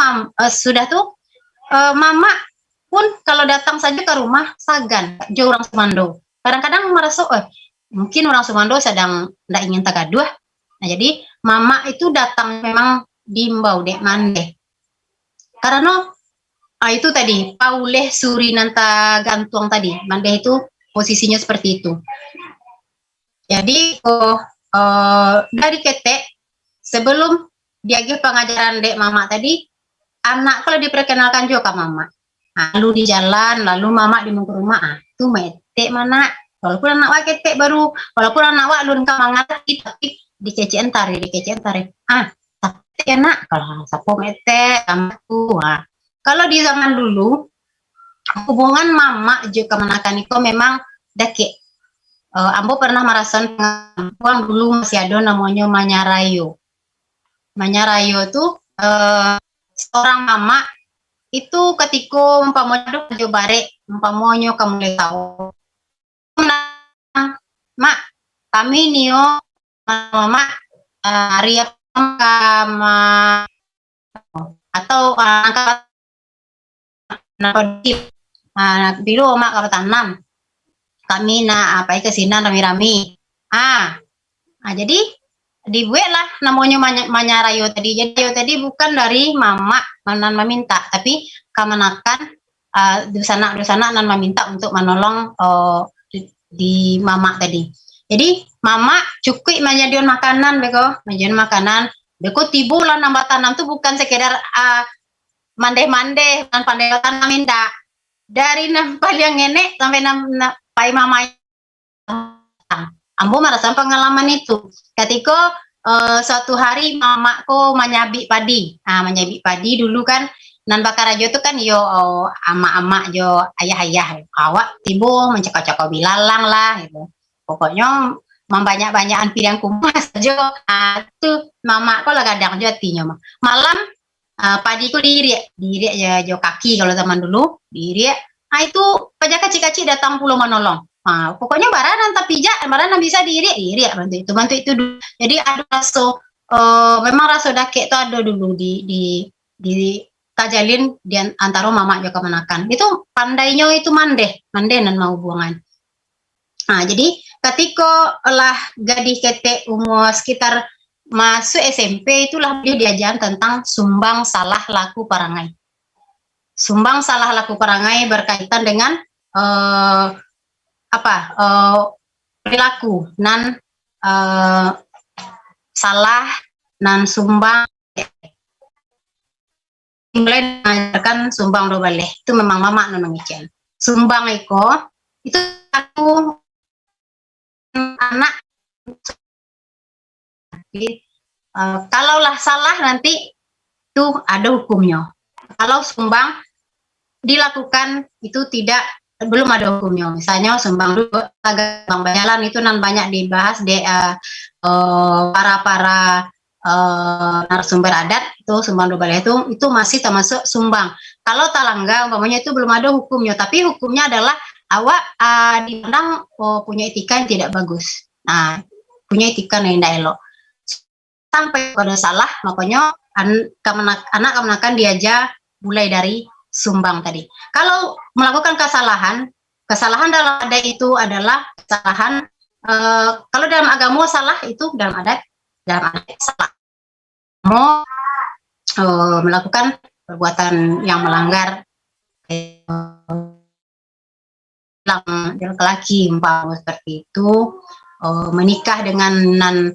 C: sudah tuh mama pun kalau datang saja ke rumah sagan jauh orang Sumando. Kadang-kadang merasa mungkin orang Sumando sedang tidak ingin tagaduh, Nah, jadi mama itu datang memang diimbau dek mande. Karena itu tadi pauleh suri nanta gantuang tadi. Mande itu posisinya seperti itu. Jadi dari ketek sebelum diagih pengajaran dek mama tadi, anak kalau diperkenalkan juga ke mama. Lalu di jalan, lalu mama di muka rumah, tuh metek mana? Walaupun anak wak ketek baru, walaupun anak wak lun kamangat, tapi dikece entari. Tapi enak kalau sapo metek, kamu kalau di zaman dulu, hubungan mama juga menakan itu memang dake. Ambo pernah merasakan pengalaman dulu masih ada namanya Manyarayo. Manyarayo itu seorang mama itu ketika umpamanya bare umpamanya kamu tahu mak kami nio mama Arya sama atau angkat biru mak kalau tanam kami apa ke sini rami-rami jadi dibuatlah namanya Manyarayo tadi. Jadi tadi bukan dari mama nan meminta, tapi kamanakan dosana nan meminta untuk menolong di mama tadi. Jadi mama cukup menjadikan makanan beko tibulah nambah tanam tuh bukan sekedar mande dan pandai tanam minta. Dari nampal yang nenek sampai pai mama Ambo merasa pengalaman itu ketika suatu hari mamaku menyabik padi. Menyabik padi dulu kan nan bakar aja tuh kan yo ama-ama yo ayah-ayah awak tibo mencakap-cakap bilalang lah gitu. Pokoknya membanyak-banyakan pidang kumas aja. Tuh mamaku lah kadang jatinya malam padi ku diri ya jo kaki kalau zaman dulu diri. Itu pajak kecil-kecil datang pulau menolong. Pokoknya baranan tapi baranan bisa diri bantu itu dulu. Jadi ada memang rasa dake itu ada dulu di kajalin di antara mama juga menakan. Itu pandainya itu mande dan mau hubungan. Jadi ketika lah gadis ketek umur sekitar masuk SMP itulah dia diajaran tentang sumbang salah laku parangai. Sumbang salah laku parangai berkaitan dengan perilaku nan salah nan sumbang mulai mengajarkan sumbang do baleh itu memang mama non mengican sumbang iko itu aku anak kalaulah salah nanti itu ada hukumnya. Kalau sumbang dilakukan itu belum ada hukumnya. Misalnya sumbang dulu agak banyalan itu nan banyak dibahas di para narasumber adat itu sumbang dobaleh itu masih termasuk sumbang. Kalau talangga umpamanya itu belum ada hukumnya, tapi hukumnya adalah awak dipandang punya etika yang tidak bagus. Punya etika yang tidak elok. Sampai pada salah, makanya anak kemenakan diajak mulai dari sumbang tadi. Kalau melakukan kesalahan dalam adat itu adalah kesalahan. Kalau dalam agama salah itu dalam adat salah. Mau melakukan perbuatan yang melanggar laki-laki umpama seperti itu, menikah dengan nan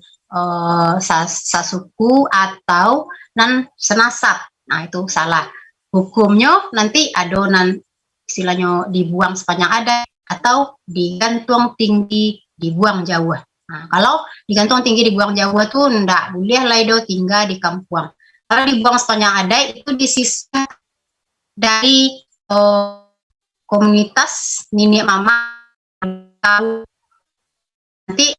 C: sasuku atau nan senasab. Itu salah. Hukumnya nanti adonan istilahnya dibuang sepanjang adat atau digantung tinggi dibuang jauh. Kalau digantung tinggi dibuang jauh tuh ndak boleh lah itu tinggal di kampung. Kalau dibuang sepanjang adat itu disisih dari komunitas nenek mama. Nanti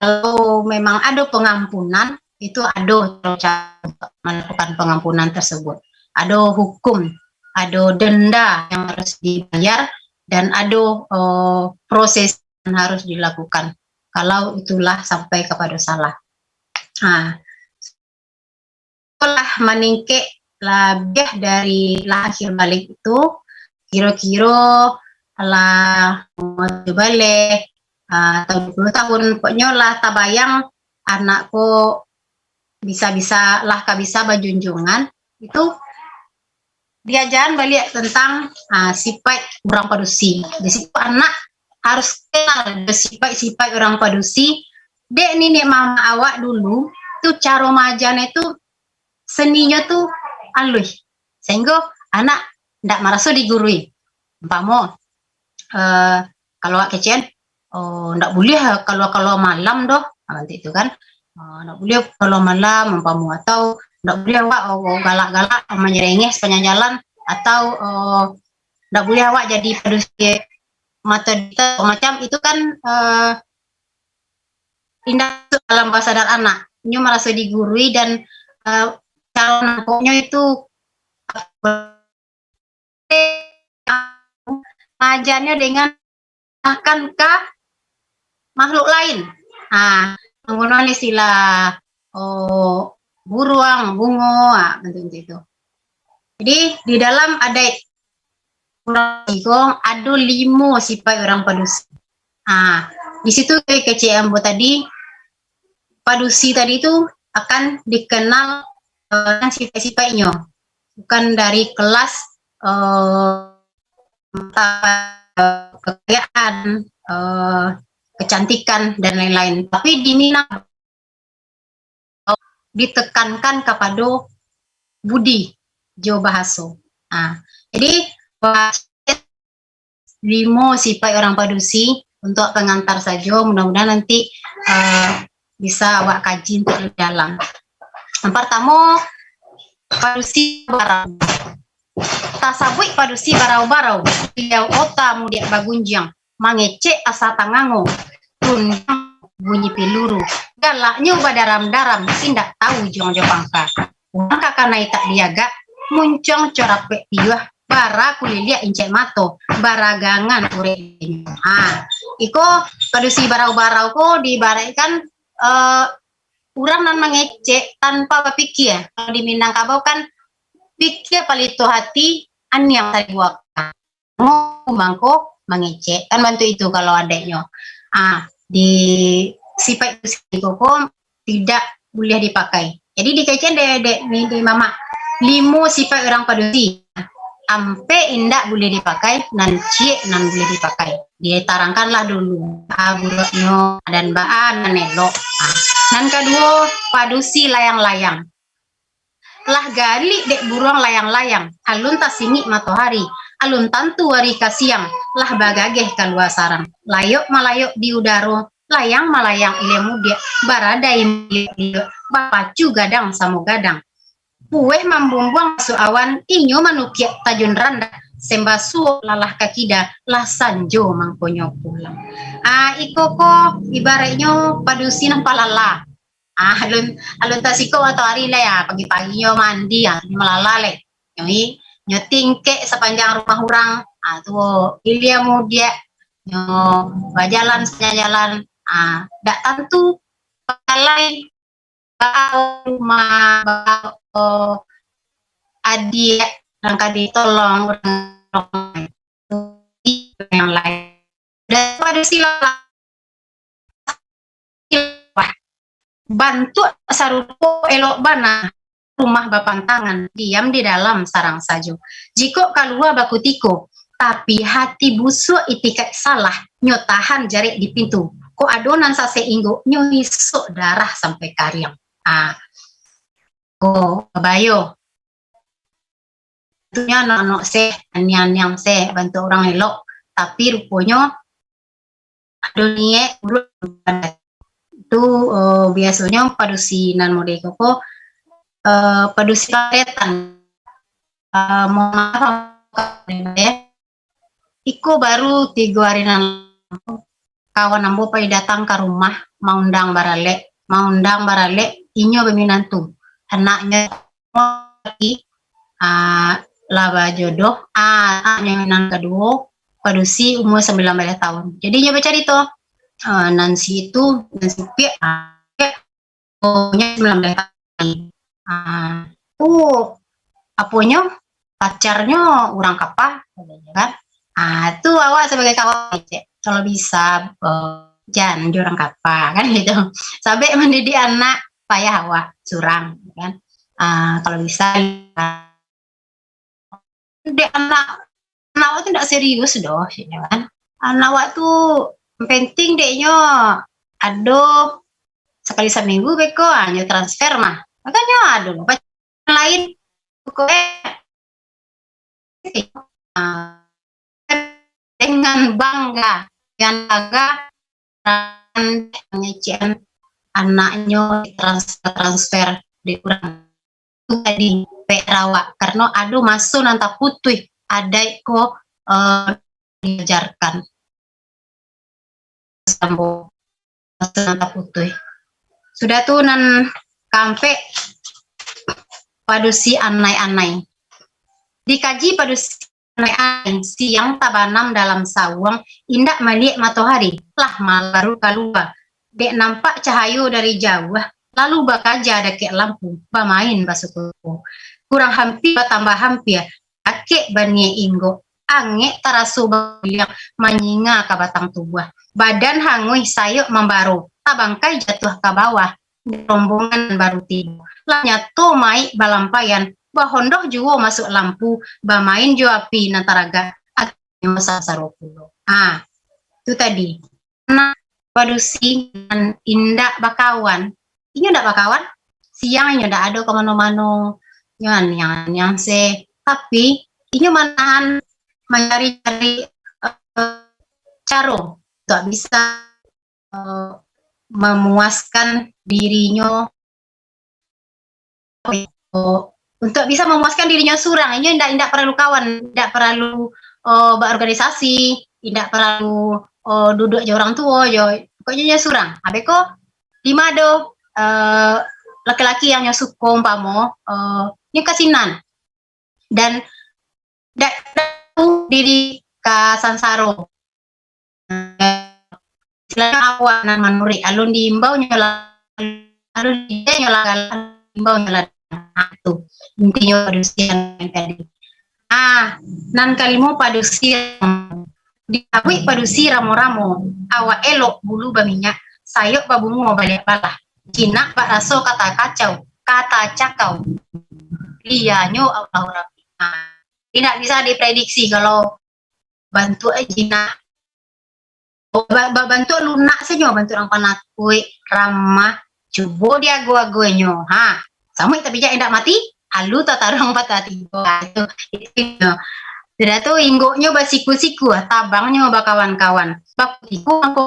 C: kalau memang ada pengampunan itu ada cara melakukan pengampunan tersebut. Ada hukum, ada denda yang harus dibayar, dan ada proses yang harus dilakukan. Kalau itulah sampai kepada salah. Setelah meningkek lebih dari lahir balik itu, kira-kira lah balik atau 20 tahun, pokoknya lah tabayang anakku bisa-bisa lah kabisa bajunjungan itu diajaran balik tentang sifat orang padusi. Di situ anak harus kenal sifat-sifat orang padusi. Dek nenek mama awak dulu tuh cara majanya itu seninya tuh alui, sehingga anak ndak merasa digurui. Umpama kalau awak kecil, ndak boleh kalau malam doh, nanti itu kan, ndak boleh kalau malam umpama, atau ndak boleh awak galak-galak menyerengeh sepanjang jalan, atau ndak boleh awak jadi padusi mata kita macam itu kan indah dalam bahasa sadar anak. Nyo merasa digurui dan cara nangkopnya itu ajarnya dengan akankah makhluk lain. Menggunakan istilah buruang, bungo, itu. Jadi di dalam ada ada 5 sifat orang padusi. Di situ kecil tadi padusi tadi itu akan dikenal dengan sifat-sifatnya, bukan dari kelas kekayaan, kecantikan dan lain-lain, tapi di Minang ditekankan kepada budi jo bahasa. Jadi 5 sifat orang padusi untuk pengantar saja, mudah-mudahan nanti bisa awak kaji untuk lebih dalam. Yang pertama, padusi barau. Tasabui padusi barau-barau, beliau ota mudiak bagunjang, mangecek asa tangango, tunjang bunyi peluru, galaknya badaram-daram, tindak tahu jong pangka. Uang kakak naik tak diaga, muncong corak pek tiwah, bara kulilia incek mato, baragangan urenya. Iko padusi barau-barau ko dibaraikan orang nan mengecek tanpa berpikir. Kalau di Minangkabau kan pikir palito hati an yang tadi waktu mangko mengecek kan bantu itu kalau adanya. Di sifat itu kok tidak boleh dipakai. Jadi dikecek di mama 5 sifat orang padusi. Ampe indak boleh dipakai, nan cie nan boleh dipakai. Dia tarangkanlah dulu buruknya dan baan nan elok. Dan kedua, padusi layang-layang. Lah gali dek burung layang-layang, alun tasingi matahari, alun tantu wari kasiang, lah bagageh kalua sarang. Layok malayok di udara, layang malayang ilemu dia, baradai milik bapacu gadang samo gadang. Pueh mambungbuang masuk awan, inyo manukiak tajun randa, sembasu lalah kakida, lah sanjo mangkonyo pulang. Iko ko ibaratnya padusi nang palala. Alun tasiko atau hari le pagi-pagi nyo mandi malala le. Nyo tingke sepanjang rumah orang. Tuh ilia mudia nyo bajalan jalan. Dak tentu palai rumah adik rangka ditolong yang lain dan pada sila bantu sarupo elok bana rumah bapantangan diam di dalam sarang sajo jika kalua bakutiko tapi hati busuk itikat salah nyotahan jarik di pintu ko adonan sase inggo nyuisuk darah sampai karyang. Bayo tentunya anak-anak yang bantu orang elok tapi rupanya dunia itu biasanya padusi nan mode koko padusi karetan iko baru 3 hari kawan ambo pai datang ke rumah mau undang barale inyo beminantu anaknya lagi laba jodoh yang kedua padusi umur 19 tahun jadi nyoba cari tuh Nancy Pia punya 19 tahun aponya pacarnya orang kapal kan tuh awak sebagai kawan kalau bisa jan jurang kapa kan gitu. Sampai mendidik anak payah awak surang kan. Kalau bisa anak awak tuh tidak serius doh ya kan. Anak awak tuh penting deknya aduh sekali seminggu beko hanya transfer mah. Makanya aduh lain pokoknya dengan bangga pengecian anaknya transfer di kurang tadi Perawak karena aduh masuk nanta putih ada ko diajarkan sambo nanta putih sudah tuh nan kampe padusi anai-anai dikaji padusi anai-anai siang tabanam dalam sawang indak melihat matahari lah baru keluar dek nampak cahaya dari jauh lalu bakaja ada kek lampu bermain basuku kurang hampir tambah hampir akek bani inggo ange tarasu yang menyinga ke batang tubuh badan hangui sayuk membaru tabangkai jatuh ke bawah rombongan baru tiba lah nyatu mai balampayan bahondoh juga masuk lampu bermain jo api nantaraga atau sasaropulo itu tadi nah padusi dan indak bakawan ini ndak bakawan siang ini ndak ada kemana-mana yang se tapi ini manahan mencari-cari cara tak bisa memuaskan dirinya untuk bisa memuaskan dirinya surang ini ndak perlu kawan ndak perlu berorganisasi ndak perlu duduk aja orang tua yo pokoknya surang abeko lima do laki-laki yang nyusuko umpamo ini kasinan dan dak diri ka sansaro selain awan manuri alun diimbau nyola alun dia nyola imbau nyola itu intinya padusi yang tadi nan kalimo padusi diawi padusi ramo-ramo awa elok bulu baminyak sayuk babungu balik balah Cina pak raso kata kacau kata cakau lianyo Allah Rabbi tidak bisa diprediksi kalau bantu Cina bantu lunak saja bantu orang panakui ramah coba dia gua-guanya sama tapi jangan tidak mati halu tatarong patatiba itu sudah tuh inggoknya basiku-siku tabangnya kawan-kawan bakiku angko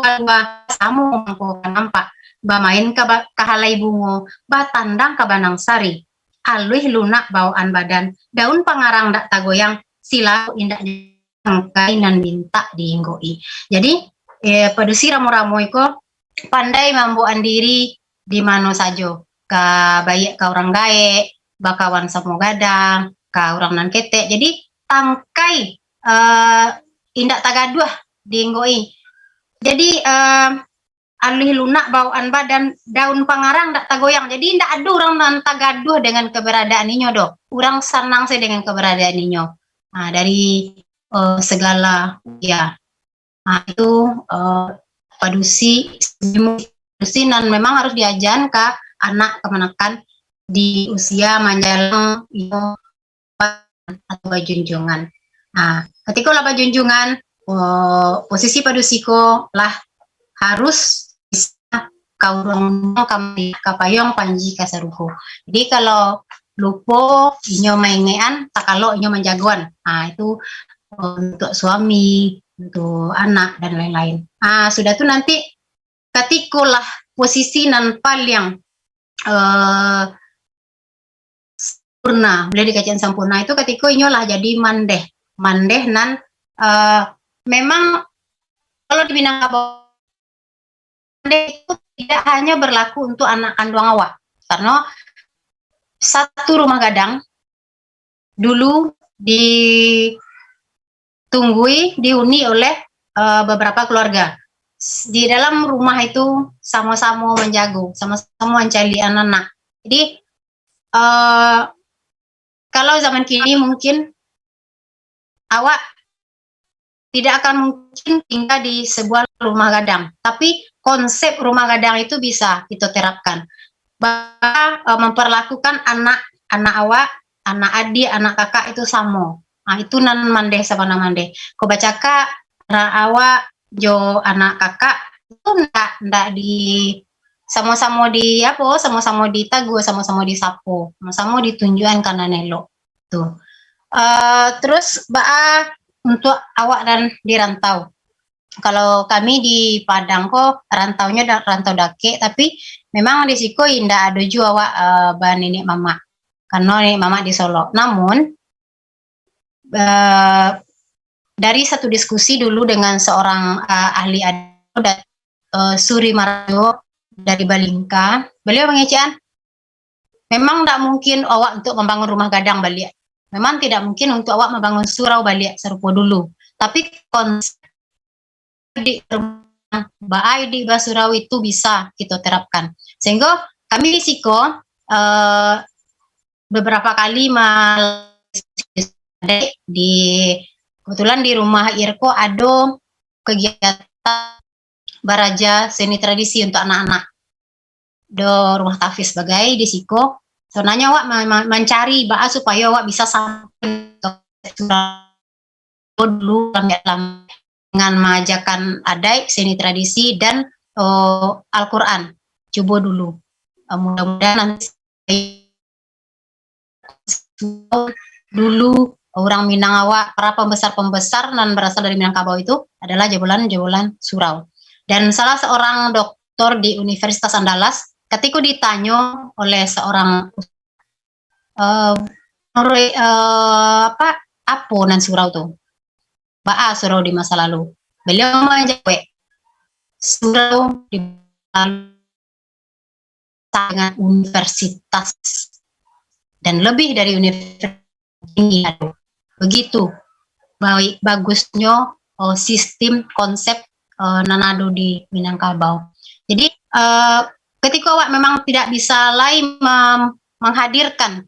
C: samu angko nampak bamain kahalai bungo batandang kabanang sari aluih lunak bawaan badan daun pangarang dak tagoyang sila indaknya kainan minta diinggoi jadi padusi ramo-ramo iko pandai mambuan diri di mana saja ke bayi ke orang gae bakawan samo gadang ke orang nan ketek jadi tangkai indak tagaduh diinggoi jadi alih lunak bawaan badan daun pangarang ndak tagoyang jadi ndak ada orang nan tagaduh dengan keberadaan inyo do orang senang saya dengan keberadaan inyo dari segala ya itu padusi nan memang harus diajarkan ke anak kemenakan di usia manjalang iyo atau bajunjungan ketika lah bajunjungan posisi padusiko lah harus bisa kaurang kami kapayong panji kasaruho jadi kalau lupo inyo maingean tak kalau inyo menjagoan itu untuk suami untuk anak dan lain-lain sudah tuh nanti ketika lah posisi nan paling sempurna boleh dikajian sempurna itu ketika inyo lah jadi mandeh nan memang kalau di Minangkabau itu tidak hanya berlaku untuk anak kandung awak karena satu rumah gadang dulu dihuni oleh beberapa keluarga di dalam rumah itu sama-sama menjago sama-sama mencari anak-anak jadi kalau zaman kini mungkin awak tidak akan mungkin tinggal di sebuah rumah gadang tapi konsep rumah gadang itu bisa kita terapkan. Bahwa memperlakukan anak awak, anak adik, anak kakak itu sama. Nah, itu nan mandeh sabana mandeh. Ko bacaka anak awak jo anak kakak itu ndak di sama-sama di apa, sama-sama ditagu, sama-sama disapu, sama-sama ditunjukkan karena nelo. Tuh. Terus untuk awak dan di rantau. Kalau kami di Padang kok rantaunya rantau dake, tapi memang di situ indah ada juga awak nenek mama, karena nenek mama di Solo. Namun dari satu diskusi dulu dengan seorang ahli adat Suri Marjo dari Balingka, beliau mengecekan, memang tidak mungkin awak untuk membangun rumah gadang balik. Memang tidak mungkin untuk awak membangun surau balik serupa dulu. Tapi konsep di Baai di Basurau itu bisa kita terapkan. Sehingga kami di Siko beberapa kali kebetulan di rumah Irko ada kegiatan baraja seni tradisi untuk anak-anak. Do rumah Tafis sebagai di Siko. Sebenarnya awak mencari supaya awak bisa sampai dulu dengan mengajarkan adai, seni tradisi, dan Al-Quran. Coba dulu. Mudah-mudahan nanti dulu orang Minang awak, para pembesar-pembesar dan berasal dari Minangkabau itu adalah jebolan-jebolan surau. Dan salah seorang doktor di Universitas Andalas, ketika ditanya oleh seorang apa nan surau tuh? Surau di masa lalu. Beliau menjawab, surau di dengan universitas dan lebih dari universitas ini. Begitu baik bagusnya sistem konsep nanado di Minangkabau. Jadi ketika awak memang tidak bisa lain menghadirkan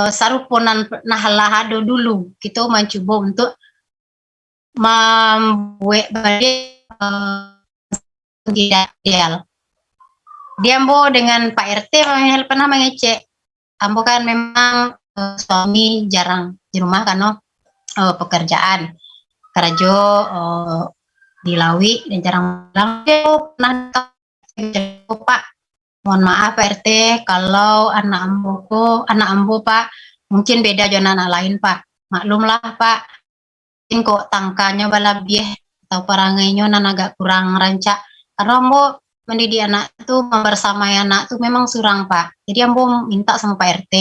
C: saruponan nahalahado dulu, kita mencoba untuk membuat ideal. Diambo dengan Pak RT pernah mengecek, ambo kan memang suami jarang di rumah karena pekerjaan kerja di Lawi dan jarang pulang. Pernah Pak, mohon maaf Pak RT kalau anak ambo Pak mungkin beda dengan anak lain Pak, maklumlah Pak, mungkin kok tangkanya balabih atau perangainya nan agak kurang rancak, karena ambo mendidik anak itu, membersamai anak itu memang surang Pak. Jadi ambo minta sama Pak RT,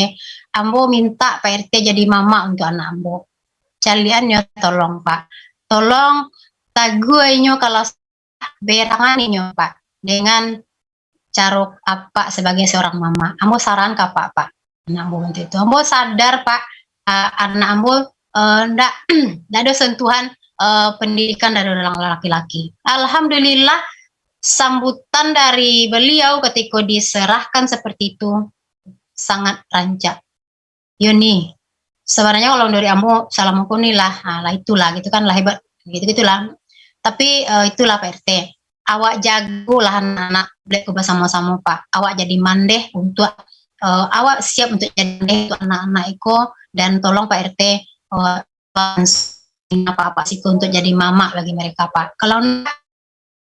C: ambo minta Pak RT jadi mama untuk anak ambo. Caliannya tolong Pak, tolong taguainya kalau beranganinya Pak dengan caruk apa sebagai seorang mama. Ambo saran ke Pak anak ambo untuk itu. Ambo sadar Pak, anak ambo ndak ada sentuhan pendidikan dari orang laki-laki. Alhamdulillah sambutan dari beliau ketika diserahkan seperti itu sangat rancak. Yoni, sebenarnya kalau dari ambo salamualaikum lah itulah gitu kan lah hebat gitulah. Tapi itulah Pak RT. Awak jago lah anak-anak black bersama-sama Pak. Awak jadi mandeh untuk awak siap untuk jadi mandeh untuk anak-anak Eko, dan tolong Pak RT apa-apa sih untuk jadi mama bagi mereka Pak. Kalau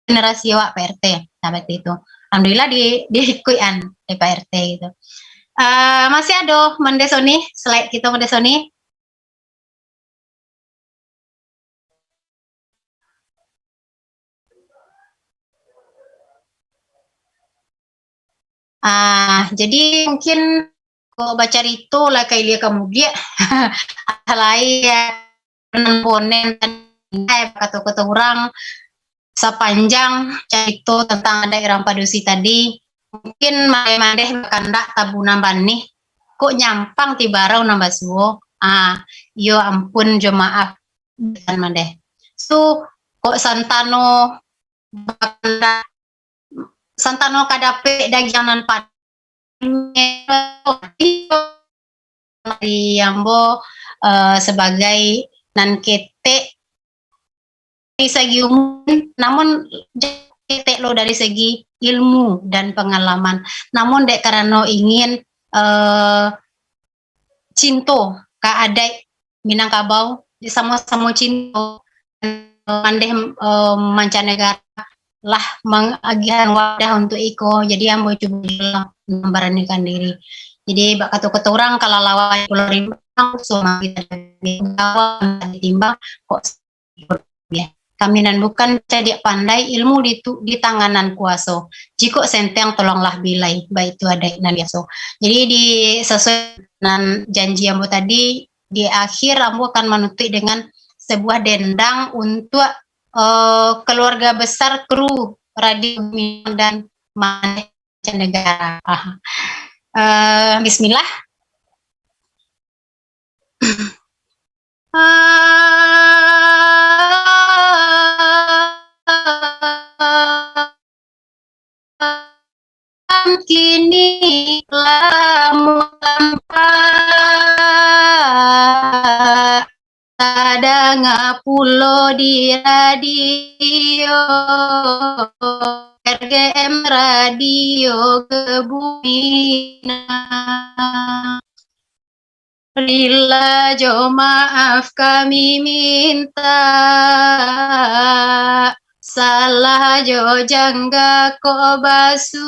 C: generasi awak Pak RT seperti itu. Alhamdulillah diikutan di Pak RT gitu. Masih ada Mendesoni, slide kita Mendesoni. Jadi mungkin kalau baca itu lah kayak dia kemudian lain ya ponen kata-kata orang sepanjang cerita tentang daerah Padusi tadi, mungkin mandeh kandak tabu nambah nih kok nyampang tibarau nambah suwo. Yo ampun jo maaf dan mandeh kok Santano kadape dagianan pad Yambo sebagai nan kete sagium, namun titik lo dari segi ilmu dan pengalaman. Namun dek karena ingin cinto ka adai Minangkabau sama-sama cinto mandeh mancanegara lah mengagihan wadah untuk iko, jadi ambo coba memberanikan diri. Jadi bak kata orang kalau lawan Pulau Rimbang semua kita ditimbang kok ya. Kaminan bukan cadik pandai ilmu di tanganan kuaso. Jika senteng tolonglah bilai, baik itu ada nan biaso. Jadi di sesuai dengan janji ambo tadi di akhir ambo akan menutup dengan sebuah dendang untuk keluarga besar kru Radio Minang dan mancanegara. Bismillah. Kini lamu tanpa ada ngapulo di radio RGM Radio Kebuminan. Bila jo maaf kami minta, salah jo jangga ko basuh,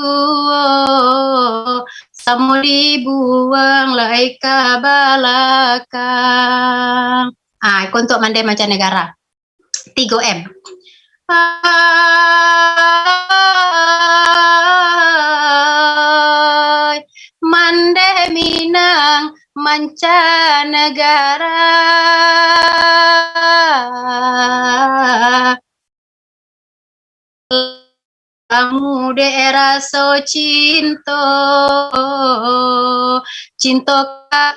C: samu dibuang lai ka balakang. Untuk mandai mancanegara 3M. Mandai Minang mancanegara, kamu daerah so cinto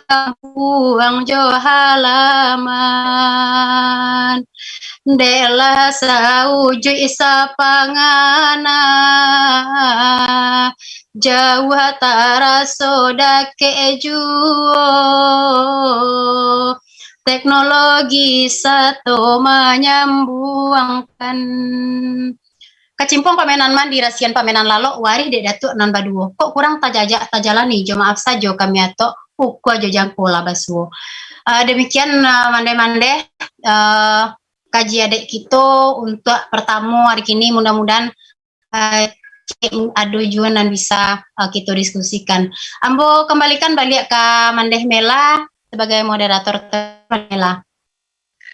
C: kampung jo halaman, dela sauju isa pangana, jauh tara soda kejuo, teknologi satu menyambungkan. Kacimpong pamenan man dirasian pamenan lalo wari dek datuk nan baduo. Kok kurang tajalani jo maaf saja kami atau ukwa jo jangkola basuo. Demikian mande-mande kaji adek kita untuk pertama hari ini, mudah-mudahan ada tujuan dan bisa kita diskusikan. Ambo kembalikan balik ke Mandeh Mela sebagai moderator Mela.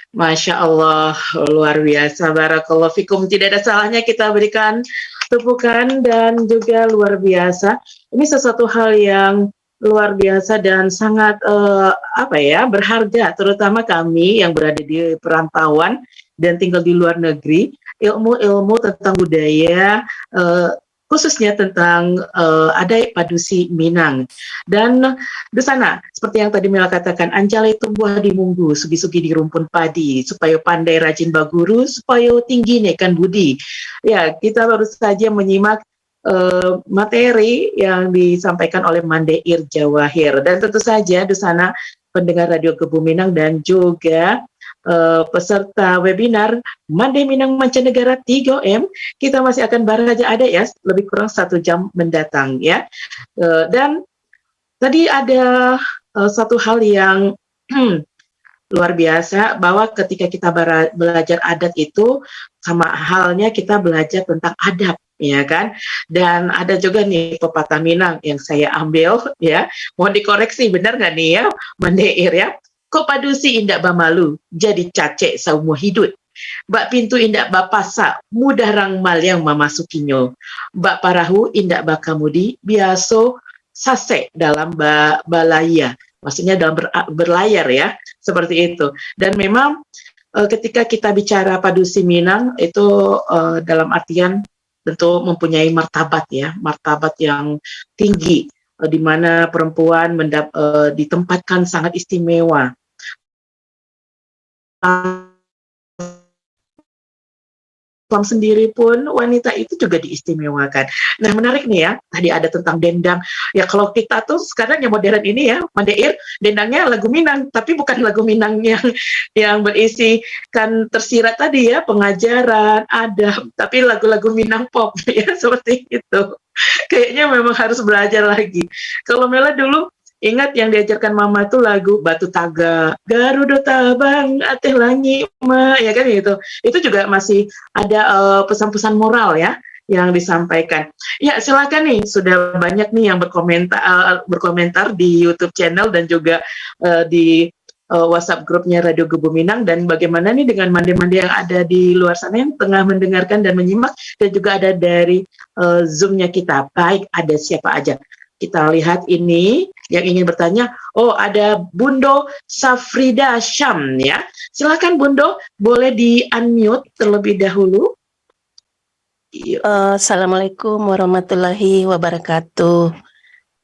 A: Masya Allah, luar biasa, barakallahu fikum. Tidak ada salahnya kita berikan tepukan dan juga luar biasa. Ini sesuatu hal yang luar biasa dan sangat berharga, terutama kami yang berada di perantauan dan tinggal di luar negeri. Ilmu-ilmu tentang budaya, khususnya tentang Adai Padusi Minang. Dan di sana, seperti yang tadi Mela katakan, ancalai tumbuh di munggu, sugi-sugi di rumpun padi, supaya pandai rajin baguru, supaya tinggi nekan budi. Ya, kita baru saja menyimak materi yang disampaikan oleh Mandeir Jawahir. Dan tentu saja di sana pendengar Radio Kebuminang dan juga peserta webinar Mandai Minang Mancanegara 3M, kita masih akan bahas ada ya lebih kurang 1 jam mendatang ya. Dan tadi ada satu hal yang luar biasa, bahwa ketika kita belajar adat itu sama halnya kita belajar tentang adab, ya kan. Dan ada juga nih pepatah Minang yang saya ambil ya, mohon dikoreksi benar nggak nih ya Mandeir ya. Ko padusi indak bamalu, jadi cacek saumu hidup. Bak pintu indak bapasa, mudah rangmal yang memasukinya. Bak parahu indak bakamudi, biaso sase dalam balaya. Maksudnya dalam berlayar ya, seperti itu. Dan memang ketika kita bicara padusi Minang, itu dalam artian tentu mempunyai martabat ya, martabat yang tinggi, di mana perempuan ditempatkan sangat istimewa. Islam sendiri pun wanita itu juga diistimewakan. Nah, menarik nih ya, tadi ada tentang dendang. Ya kalau kita tuh sekarang yang modern ini ya, Mandeir, dendangnya lagu Minang, tapi bukan lagu Minang yang berisi kan tersirat tadi ya, pengajaran, adab, tapi lagu-lagu Minang pop ya, seperti itu. Kayaknya memang harus belajar lagi. Kalau Mela dulu ingat yang diajarkan mama tuh lagu Batu Taga, Garuda Tabang, Ateh Langi, ya kan gitu. Itu juga masih ada pesan-pesan moral ya yang disampaikan. Ya silakan nih, sudah banyak nih yang berkomentar di YouTube channel dan juga di WhatsApp grupnya Radio Gebu Minang. Dan bagaimana nih dengan mande-mande yang ada di luar sana yang tengah mendengarkan dan menyimak, dan juga ada dari Zoom-nya kita. Baik, ada siapa aja? Kita lihat ini yang ingin bertanya. Oh, ada Bundo Safrida Syam ya. Silakan Bundo, boleh di-unmute terlebih dahulu.
D: Assalamualaikum warahmatullahi wabarakatuh.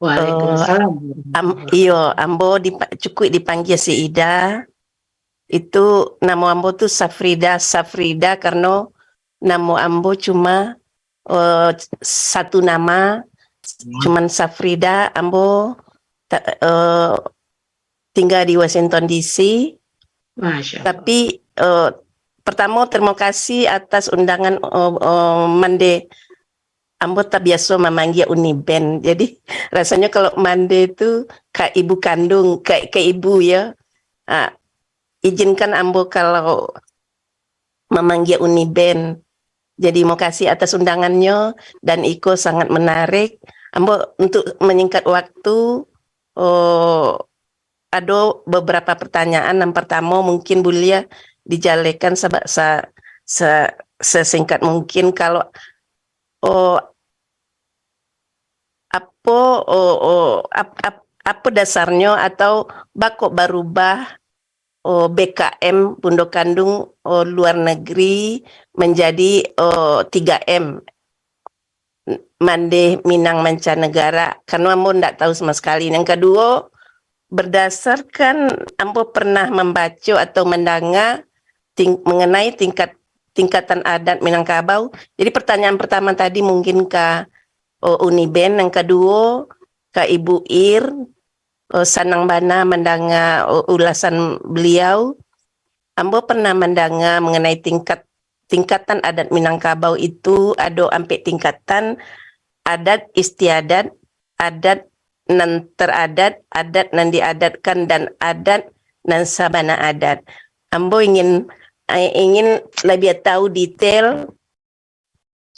A: Waalaikumsalam.
D: Ambo cukup dipanggil si Ida. Itu nama ambo tuh Safrida karena nama ambo cuma satu nama. Cuman Safrida, ambo tinggal di Washington DC.
A: Masya Allah.
D: Tapi pertama terima kasih atas undangan Mande. Ambo tak biasa memanggil Uniben. Jadi rasanya kalau Mande itu kayak ibu kandung, kayak ibu ya. Izinkan ambo kalau memanggil Uniben. Jadi mau kasih atas undangannya, dan Iko sangat menarik. Ambo untuk menyingkat waktu, ada beberapa pertanyaan. Yang pertama mungkin boleh dijalekan sesingkat mungkin. Kalau apa dasarnya atau bakok berubah BKM Bundo Kandung luar negeri menjadi 3M Mande Minang Mancanegara, karena ambo tidak tahu sama sekali. Yang kedua, berdasarkan ambo pernah membaca atau mendengar mengenai tingkatan adat Minangkabau. Jadi pertanyaan pertama tadi mungkin ke Uniben, yang kedua ke Ibu Ir, sanang bana mendengar ulasan beliau. Ambo pernah mendengar mengenai tingkatan adat Minangkabau itu ada sampai tingkatan adat istiadat, adat nan teradat, adat nan diadatkan, dan adat nan sabana adat. Ambo ingin lebih tahu detail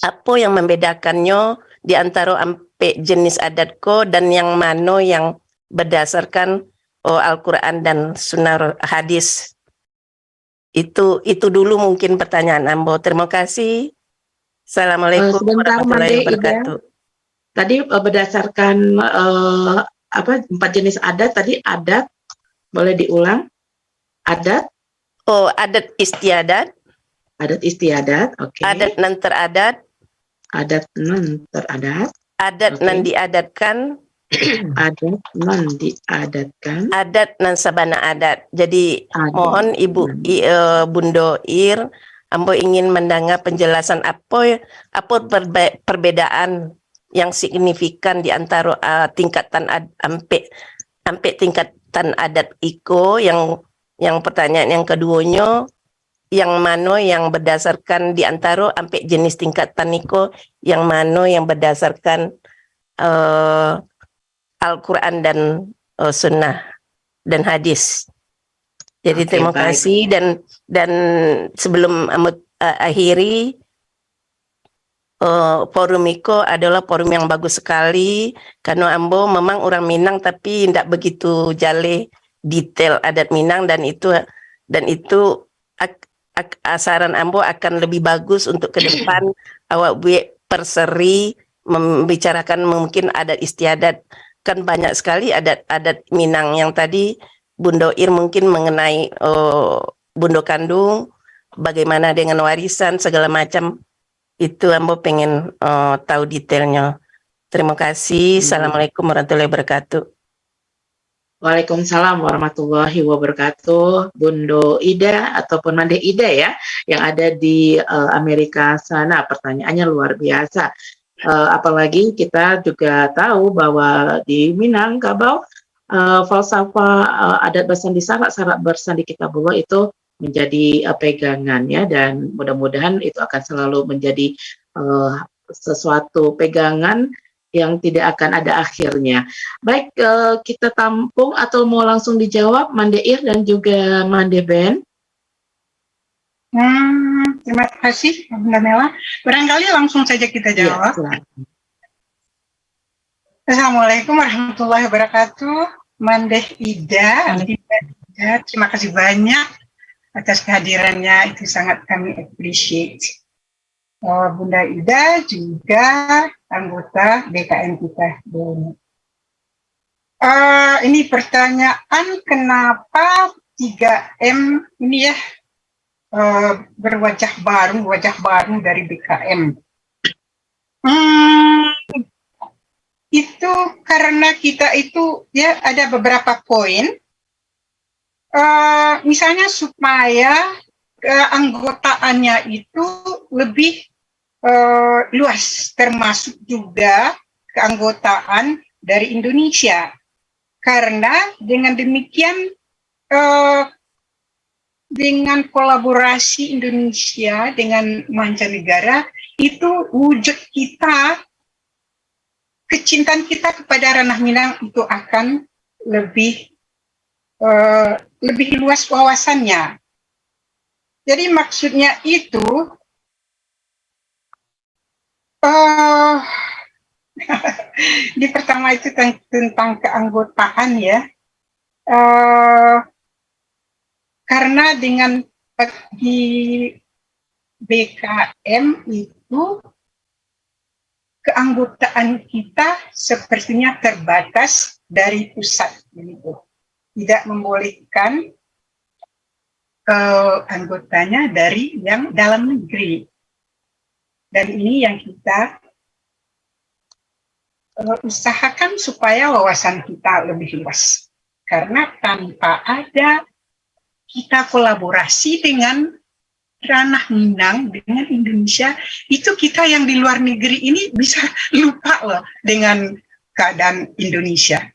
D: apa yang membedakannya di antara sampai jenis adatku, dan yang mana yang berdasarkan Al-Quran dan Sunnah Hadis. Itu dulu mungkin pertanyaan ambo. Terima kasih. Assalamualaikum warahmatullahi wabarakatuh.
A: Tadi berdasarkan 4 jenis adat tadi, adat boleh diulang? Adat?
D: Adat istiadat.
A: Adat istiadat, oke.
D: Adat nan teradat.
A: Adat nan teradat.
D: Adat nan diadatkan.
A: Adat nan diadatkan.
D: Adat nan sabana adat. Jadi mohon Ibu Bundo Ir, ambo ingin mendengar penjelasan apa perbedaan yang signifikan di antara tingkatan sampai tingkatan adat Iko. Yang pertanyaan yang keduanya, yang mana yang berdasarkan di antara sampai jenis tingkatan Iko, yang mana yang berdasarkan Al-Quran dan Sunnah dan Hadis. Jadi terima kasih, dan sebelum akhiri, forum Iko adalah forum yang bagus sekali, karena ambo memang orang Minang tapi tidak begitu jale detail adat Minang, dan itu saran ambo akan lebih bagus untuk ke depan awak perseri membicarakan mungkin adat istiadat. Kan banyak sekali adat Minang yang tadi Bundo Ir mungkin mengenai Bundo Kandung, bagaimana dengan warisan segala macam. Itu ambo pengen tahu detailnya. Terima kasih. Assalamualaikum warahmatullahi wabarakatuh.
A: Waalaikumsalam warahmatullahi wabarakatuh, Bundo Ida ataupun Mande Ida ya, yang ada di Amerika sana. Pertanyaannya luar biasa. Apalagi kita juga tahu bahwa di Minangkabau falsafah adat bersandi syarat bersandi kitabullah itu menjadi pegangan ya, dan mudah-mudahan itu akan selalu menjadi sesuatu pegangan yang tidak akan ada akhirnya. Baik, kita tampung atau mau langsung dijawab Mande Ir dan juga Mande Ben?
B: Terima kasih Bunda Mela. Barangkali langsung saja kita jawab.
A: Ya,
B: Assalamualaikum warahmatullahi wabarakatuh. Mande Ida, terima kasih banyak atas kehadirannya, itu sangat kami appreciate. Bunda Ida juga anggota BKM kita. Ini pertanyaan kenapa 3M ini ya wajah baru dari BKM. Itu karena kita itu ya ada beberapa poin. Misalnya supaya keanggotaannya itu lebih luas, termasuk juga keanggotaan dari Indonesia. Karena dengan demikian dengan kolaborasi Indonesia dengan mancanegara, itu wujud kita, kecintaan kita kepada Ranah Minang itu akan lebih luas wawasannya. Jadi maksudnya itu di pertama itu tentang keanggotaan ya, karena dengan di BKM itu keanggotaan kita sepertinya terbatas dari pusat, gitu. Tidak membolehkan anggotanya dari yang dalam negeri. Dan ini yang kita usahakan supaya wawasan kita lebih luas. Karena tanpa ada kita kolaborasi dengan Ranah Minang, dengan Indonesia, itu kita yang di luar negeri ini bisa lupa loh dengan keadaan Indonesia.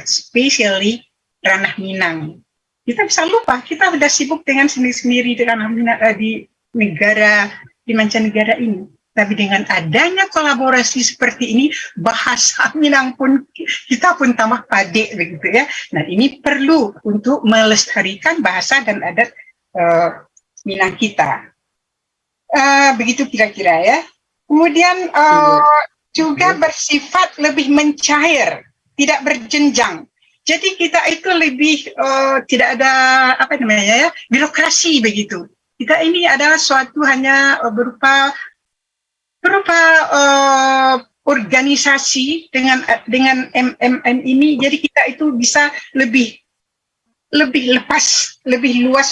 B: Especially Ranah Minang. Kita bisa lupa, kita sudah sibuk dengan sendiri-sendiri di Ranah Minang, di negara, di mancanegara ini. Tapi dengan adanya kolaborasi seperti ini, bahasa Minang pun, kita pun tambah pade begitu ya. Nah ini perlu untuk melestarikan bahasa dan adat Minang kita. Begitu kira-kira ya. Kemudian juga bersifat lebih mencair, tidak berjenjang. Jadi kita itu lebih tidak ada apa namanya ya, birokrasi begitu. Kita ini adalah suatu hanya berupa organisasi dengan MMM ini. Jadi kita itu bisa lebih lepas, lebih luas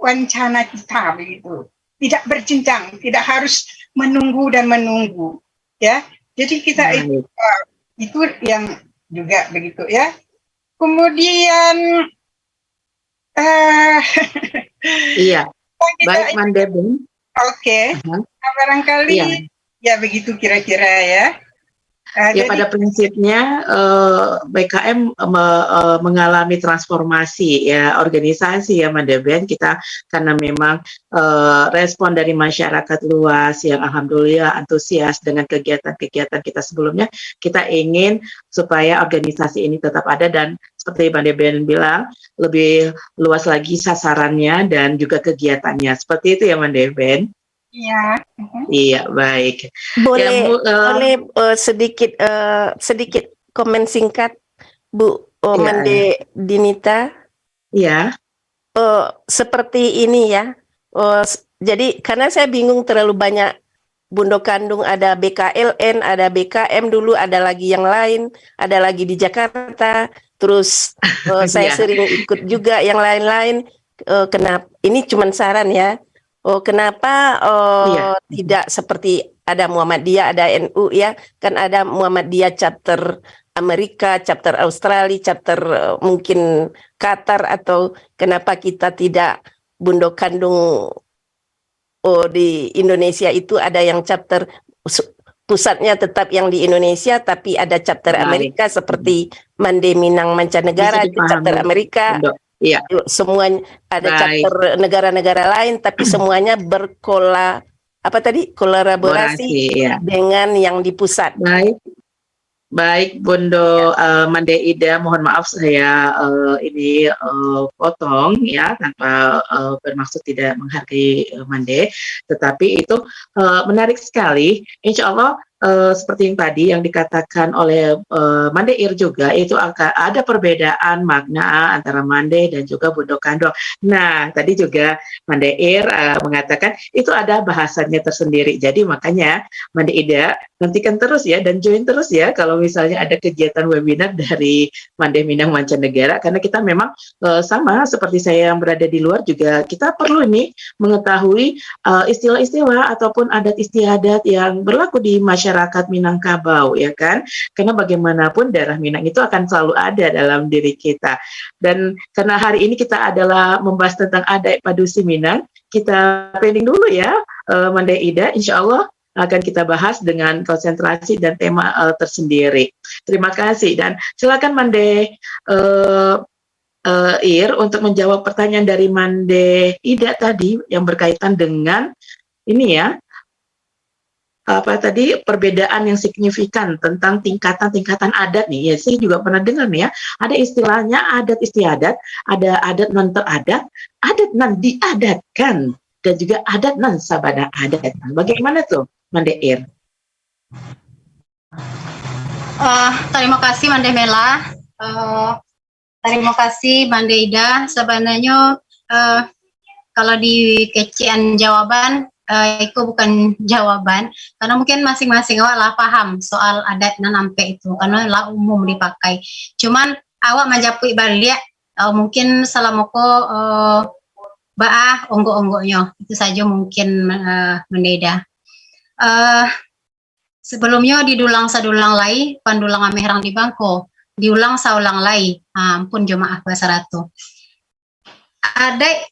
B: wancana kita begitu. Tidak berjenjang, tidak harus menunggu ya. Jadi kita itu yang juga begitu ya. Kemudian
A: iya. Baik Mande Ben.
B: Oke. Nah, barangkali ya begitu kira-kira ya.
A: Ya, pada prinsipnya BKM mengalami transformasi ya organisasi ya Mande Ben, kita karena memang respon dari masyarakat luas yang alhamdulillah antusias dengan kegiatan-kegiatan kita sebelumnya, kita ingin supaya organisasi ini tetap ada dan seperti Mande Ben bilang lebih luas lagi sasarannya dan juga kegiatannya. Seperti itu ya Mande Ben.
B: Iya.
A: Iya, baik.
D: Boleh,
A: Ya,
D: boleh sedikit komen singkat, Bu Mande Dinita.
A: Iya.
D: Seperti ini ya. Jadi karena saya bingung terlalu banyak Bundo Kandung, ada BKLN, ada BKM dulu, ada lagi yang lain, ada lagi di Jakarta. Terus saya sering ikut juga yang lain-lain. Kenapa? Ini cuma saran ya. Oh, kenapa
A: Iya.
D: tidak seperti ada Muhammadiyah, ada NU ya? Kan ada Muhammadiyah chapter Amerika, chapter Australia, chapter mungkin Qatar, atau kenapa kita tidak Bundo Kandung di Indonesia itu ada yang chapter pusatnya tetap yang di Indonesia, tapi ada chapter
A: Baik.
D: Amerika seperti Mande Minang Mancanegara,
A: Bisa dipahami,
D: chapter Amerika.
A: Bundo. Iya.
D: Semuanya ada
A: Baik.
D: chapter negara-negara lain, tapi semuanya kolaborasi
A: Kolaborasi, ya.
D: dengan yang di pusat.
A: Baik. Baik, Bundo Mande Ida, mohon maaf saya ini potong ya, tanpa bermaksud tidak menghargai Mande, tetapi itu menarik sekali. Insya Allah seperti yang tadi yang dikatakan oleh Mande Ir juga, itu akan ada perbedaan makna antara Mande dan juga Bundo Kandung. Nah, tadi juga Mande Ir mengatakan itu ada bahasanya tersendiri. Jadi makanya Mande Ida nantikan terus ya dan join terus ya kalau misalnya ada kegiatan webinar dari Mande Minang Mancanegara, karena kita memang sama seperti saya yang berada di luar juga kita perlu nih mengetahui istilah-istilah ataupun adat istiadat yang berlaku di masyarakat Minangkabau, ya kan? Karena bagaimanapun daerah Minang itu akan selalu ada dalam diri kita. Dan karena hari ini kita adalah membahas tentang adat Padusi Minang, kita pending dulu ya, Mande Ida, insya Allah akan kita bahas dengan konsentrasi dan tema tersendiri. Terima kasih dan silakan Mande Ir untuk menjawab pertanyaan dari Mande Ida tadi yang berkaitan dengan ini ya, apa tadi perbedaan yang signifikan tentang tingkatan-tingkatan adat nih. Ya, saya juga pernah dengar nih ya, ada istilahnya adat istiadat, ada adat non teradat, adat non diadatkan, dan juga adat non sabana adat. Bagaimana tuh, Mande Ir?
C: Terima kasih Mande Mela. Terima kasih Mande Ida. Sebenarnya kalau di kecian jawaban itu bukan jawaban, karena mungkin masing-masing awak lah paham soal adat nan ampe itu, karena lah umum dipakai. Cuman awak menjapui balik, mungkin salamoko baah onggok-onggoknya itu saja mungkin mendeda. Sebelumnya didulang sadulang lai, pandulang amehrang di bangko, diulang saulang lai, ampun jemaah bahasa ratu. Ada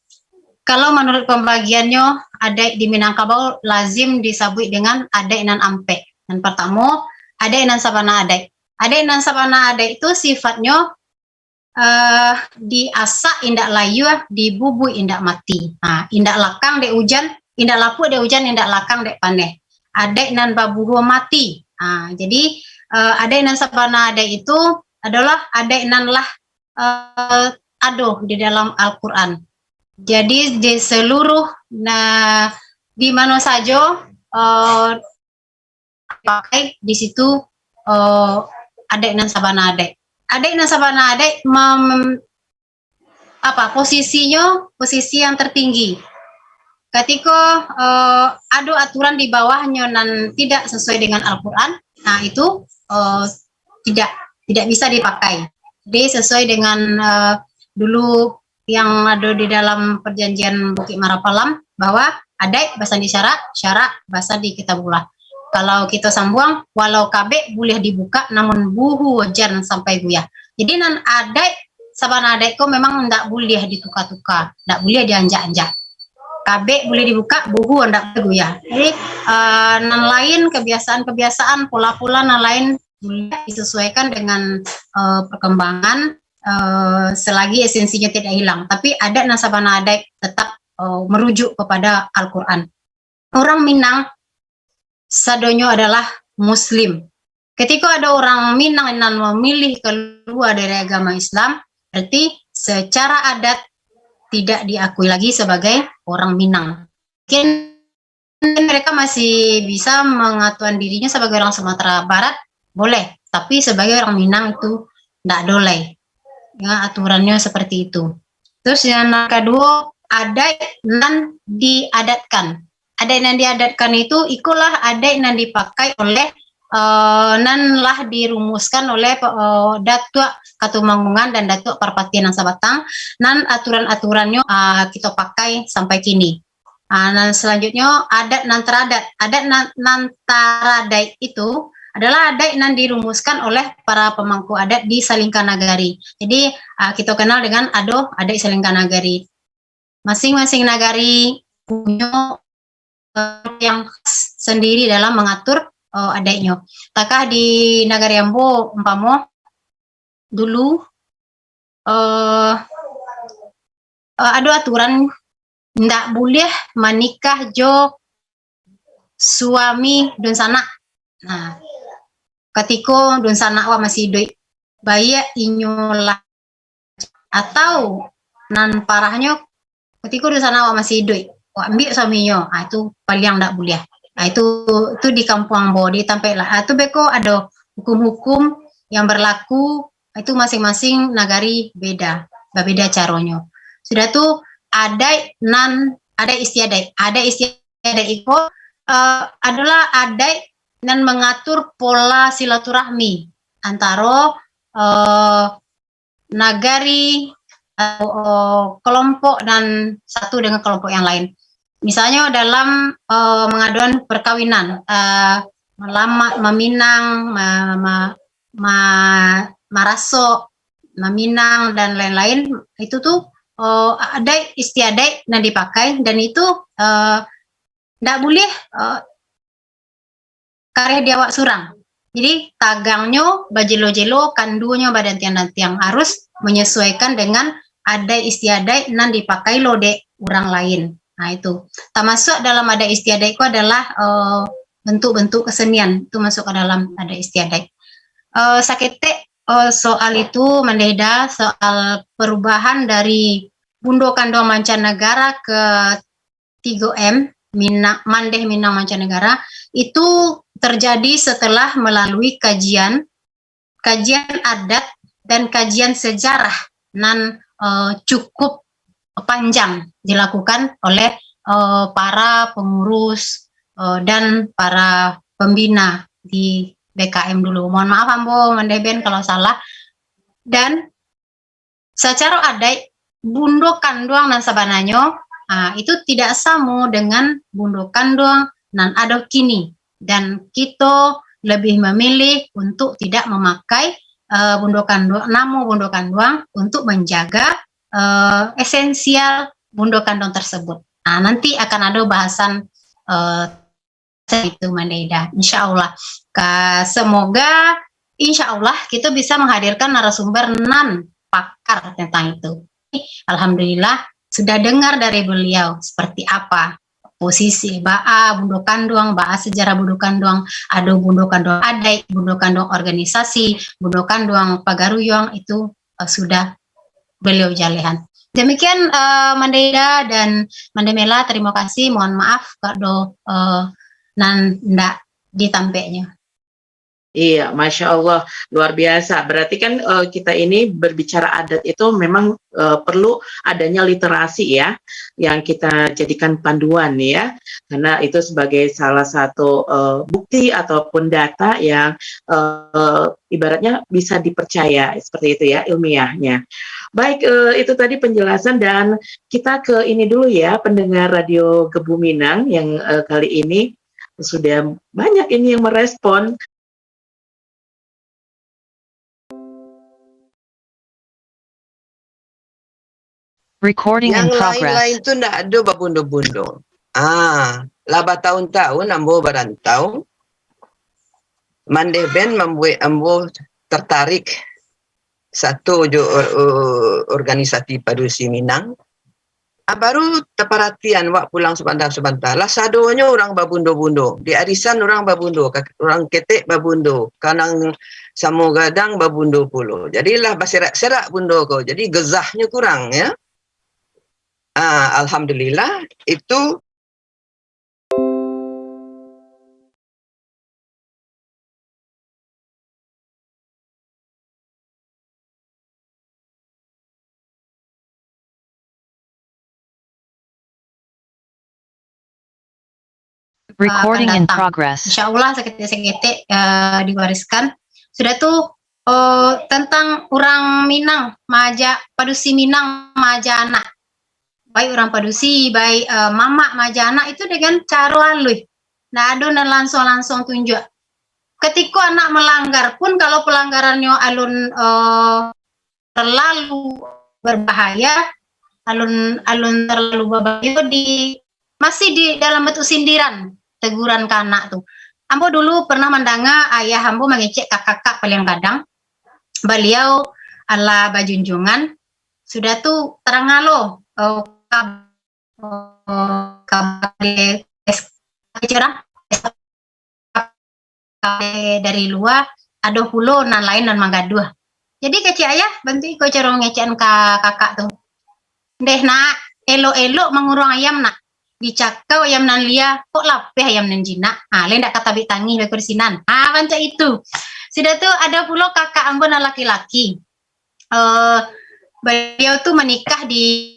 C: kalau menurut pembagiannya ada di Minangkabau lazim disabui dengan adek nan ampe. Dan pertama adek nan sabana adek. Adek nan sabana adek itu sifatnya diasak indak layu, dibubui indak mati. Indak lakang dek hujan, indak lapuk dek hujan, indak lakang dek paneh. Adek nan babuhu mati. Jadi adek nan sabana adek itu adalah adek nan lah aduh di dalam Al-Quran. Jadi di seluruh di mana saja pakai di situ adek nan sabana adek. Adek nan sabana adek posisi yang tertinggi. Ketika ada aturan di bawahnya nan tidak sesuai dengan Al-Quran, nah itu tidak bisa dipakai. Jadi sesuai dengan dulu yang ada di dalam perjanjian Bukit Marapalam, bahwa adai bahasa di syarak bahasa di kitabullah. Kalau kita sambung, walau kabeh boleh dibuka, namun buhu wajan sampai guyah. Jadi nan adai sabana adai ko memang ndak boleh dituka-tuka, ndak boleh dianjak-anjak. Kabeh boleh dibuka, buhu ndak guyah. Jadi nan lain kebiasaan-kebiasaan, pola-pola nan lain boleh disesuaikan dengan perkembangan. Selagi esensinya tidak hilang, tapi adat nasabana adat tetap merujuk kepada Al-Quran. Orang Minang sadonyo adalah Muslim. Ketika ada orang Minang yang memilih keluar dari agama Islam, berarti secara adat tidak diakui lagi sebagai orang Minang. Mungkin mereka masih bisa mengakukan dirinya sebagai orang Sumatera Barat, boleh, tapi sebagai orang Minang itu tidak boleh. Ya, aturannya seperti itu. Terus yang kedua, adat nan diadatkan. Adat nan diadatkan itu ikulah adat nan dipakai oleh nan lah dirumuskan oleh Datuk Katumanggungan dan Datuk Parpatian Sabatang. Nan aturan-aturannya kita pakai sampai kini. Dan selanjutnya adat nantaradat. Adat nantaradat itu adalah adat yang dirumuskan oleh para pemangku adat di Salingka Nagari. Jadi kita kenal dengan adat Salingka Nagari. Masing-masing nagari punya yang khas sendiri dalam mengatur adatnya. Takah di Nagari Ambo umpama dulu ada aturan tidak boleh menikah jo suami dan sanak. Nah, ketika dan sanak masih hidup, bayar inyolah atau nan parahnya ketika dan sanak masih hidup, ambil suaminya, itu paling tidak boleh. Itu di kampung Ambo ditampailah. Itu beko ada hukum-hukum yang berlaku, itu masing-masing nagari beda caranya. Sudah tuh ada istiadat. Ada istiadat itu adalah adat dan mengatur pola silaturahmi antara nagari kelompok dan satu dengan kelompok yang lain. Misalnya dalam pengaduan perkawinan, meminang, marasok, meminang dan lain-lain, itu tuh ada istiadat yang dipakai, dan itu tidak boleh karya diawak surang. Jadi tagangnya, bajelo-jelo, kandunya, badan tiang harus menyesuaikan dengan ada istiadat yang dipakai lode orang lain. Nah itu termasuk dalam ada istiadat itu adalah bentuk-bentuk kesenian, itu masuk ke dalam ada istiadat. Sakete soal itu Mandeda, soal perubahan dari Bundo Kandong Mancanegara ke 3M Mandeh Minang Mancanegara, itu terjadi setelah melalui kajian adat dan kajian sejarah nan cukup panjang dilakukan oleh para pengurus dan para pembina di BKM dulu. Mohon maaf Ambo Mandeben kalau salah. Dan secara adat Bundo Kandong dan sabananya itu tidak sama dengan Bundo Kandong nan ada kini, dan kita lebih memilih untuk tidak memakai Bundo Kandong, nama Bundo Kandong, untuk menjaga esensial Bundo Kandong tersebut. Nah, nanti akan ada bahasan itu Mandeda, insya Allah. Semoga insya Allah kita bisa menghadirkan narasumber nan pakar tentang itu. Alhamdulillah sudah dengar dari beliau seperti apa posisi Ba'a Bundo Kandong, Ba'a sejarah Bundo Kandong, ada Bundo Kandong adat, Bundo Kandong organisasi, Bundo Kandong Pagaruyong, itu sudah beliau jalehan. Demikian Mandeda dan Mandemela, terima kasih. Mohon maaf kalau ndak ditampeknya.
A: Iya, Masya Allah, luar biasa. Berarti kan kita ini berbicara adat itu memang perlu adanya literasi ya, yang kita jadikan panduan ya, karena itu sebagai salah satu bukti ataupun data yang ibaratnya bisa dipercaya, seperti itu ya ilmiahnya. Baik, itu tadi penjelasan, dan kita ke ini dulu ya, pendengar Radio Gebu Minang yang kali ini sudah banyak ini yang merespon.
E: Recording in
F: Yang
E: progress.
F: lain-lain tu ndak ada babundo-bundo. Laba tahun-tahun ambo berantau. Mandeh Ben membuat ambo tertarik satu organisasi padusi Minang. Baru terperhatian wak pulang sebentar. Lah sadonya orang babundo-bundo. Di arisan orang babundo, orang ketek babundo, kanang samo gadang babundo puluh. Jadilah baserak-serak bundo ko. Jadi gezahnya kurang ya. Alhamdulillah itu
E: Recording in
C: datang.
E: progress.
C: Insya Allah seketik-seketik diwariskan. Sudah tuh tentang orang Minang, maja padusi Minang, maja anak. baik orang padusi, baik mama, majana itu dengan cara halus. Nah, ado dan langsung tunjuk. Ketika anak melanggar pun kalau pelanggarannya alun terlalu berbahaya, alun terlalu berbahaya masih di dalam bentuk sindiran, teguran ke anak tuh. Ambo dulu pernah mendengar ayah ambo mengecek kakak paling kadang. Beliau ala bajunjungan sudah tuh terang halo dari luar ada pulau nan lain dan mangga dua. Jadi kecil ayah bantu iko cara ngecekan kakak tuh. Deh nak elo mengurung ayam nak. Dicakau ayam nan lia kok lapeh ayam nan jinak. Lain dak kata bitangi bekur sinan. Panca itu. Sudah tuh ada pulau kakak ambo nan laki-laki. Beliau tuh menikah di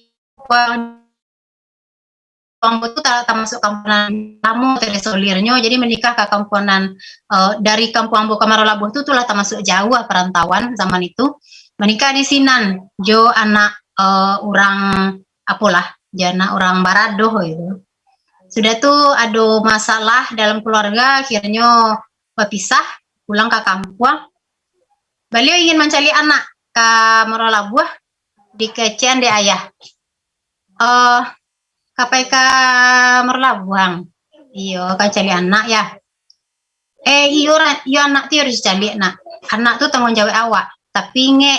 C: Ambo tuh termasuk kampungan tamu terisolirnya, jadi menikah ke kampungan dari kampung Ambo ke Marolabuh itu lah termasuk jauh perantauan zaman itu, menikah di Sinan, jo anak orang apalah, jana orang Baradoh itu. Sudah tuh ada masalah dalam keluarga, akhirnya berpisah, pulang ke kampung. Beliau ingin mencari anak ke Marolabuh, dikecean di ayah. KPK Merlabuang, iyo kan cari anak ya. Iyo anak tuh harus cari anak tuh tanggung jawab awak. Tapi nge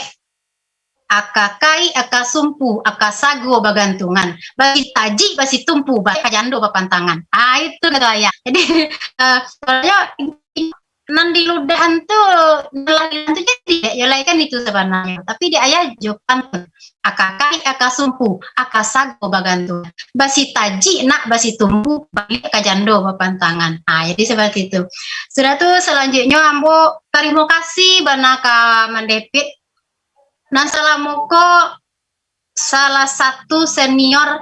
C: akakai akasumpu akasago bagantungan. Basi taji basi tumpu basi jando papantangan. Itu kata ayah. Jadi soalnya nan di ludahan tuh nelayan tuh jadi ya kan itu sebenarnya. Tapi di ayah jawaban akakai akasumpu akasago bagantungan. Basi taji nak basi tumpu balik ke jando papantangan. Jadi seperti itu. Sudah tuh selanjutnya ambo terima kasih bana ka Mandepit. Nan salamuko salah satu senior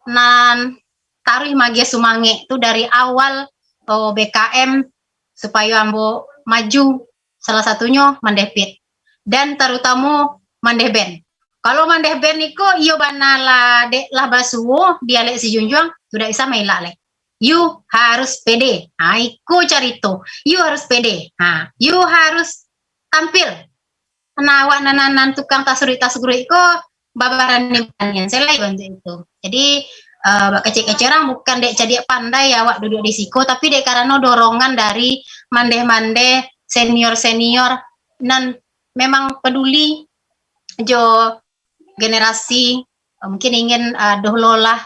C: nan Tarih Magia Sumange itu dari awal BKM supaya ambo maju, salah satunya Mandepit dan terutama Mandeben. Kalau Mandeben itu iyo banala dek lah basuo dialek si Junjung sudah bisa mailak lek. You harus pede. Iku carito. You harus pede. You harus tampil. Nawak nanan tukang tasuri ko babaran nibanyan. Saya bantu itu. Jadi kecil-kecilan bukan dek jadi pandai awak duduk di siko, tapi dek karena dorongan dari mande-mande senior-senior dan memang peduli jo generasi mungkin ingin dohlolah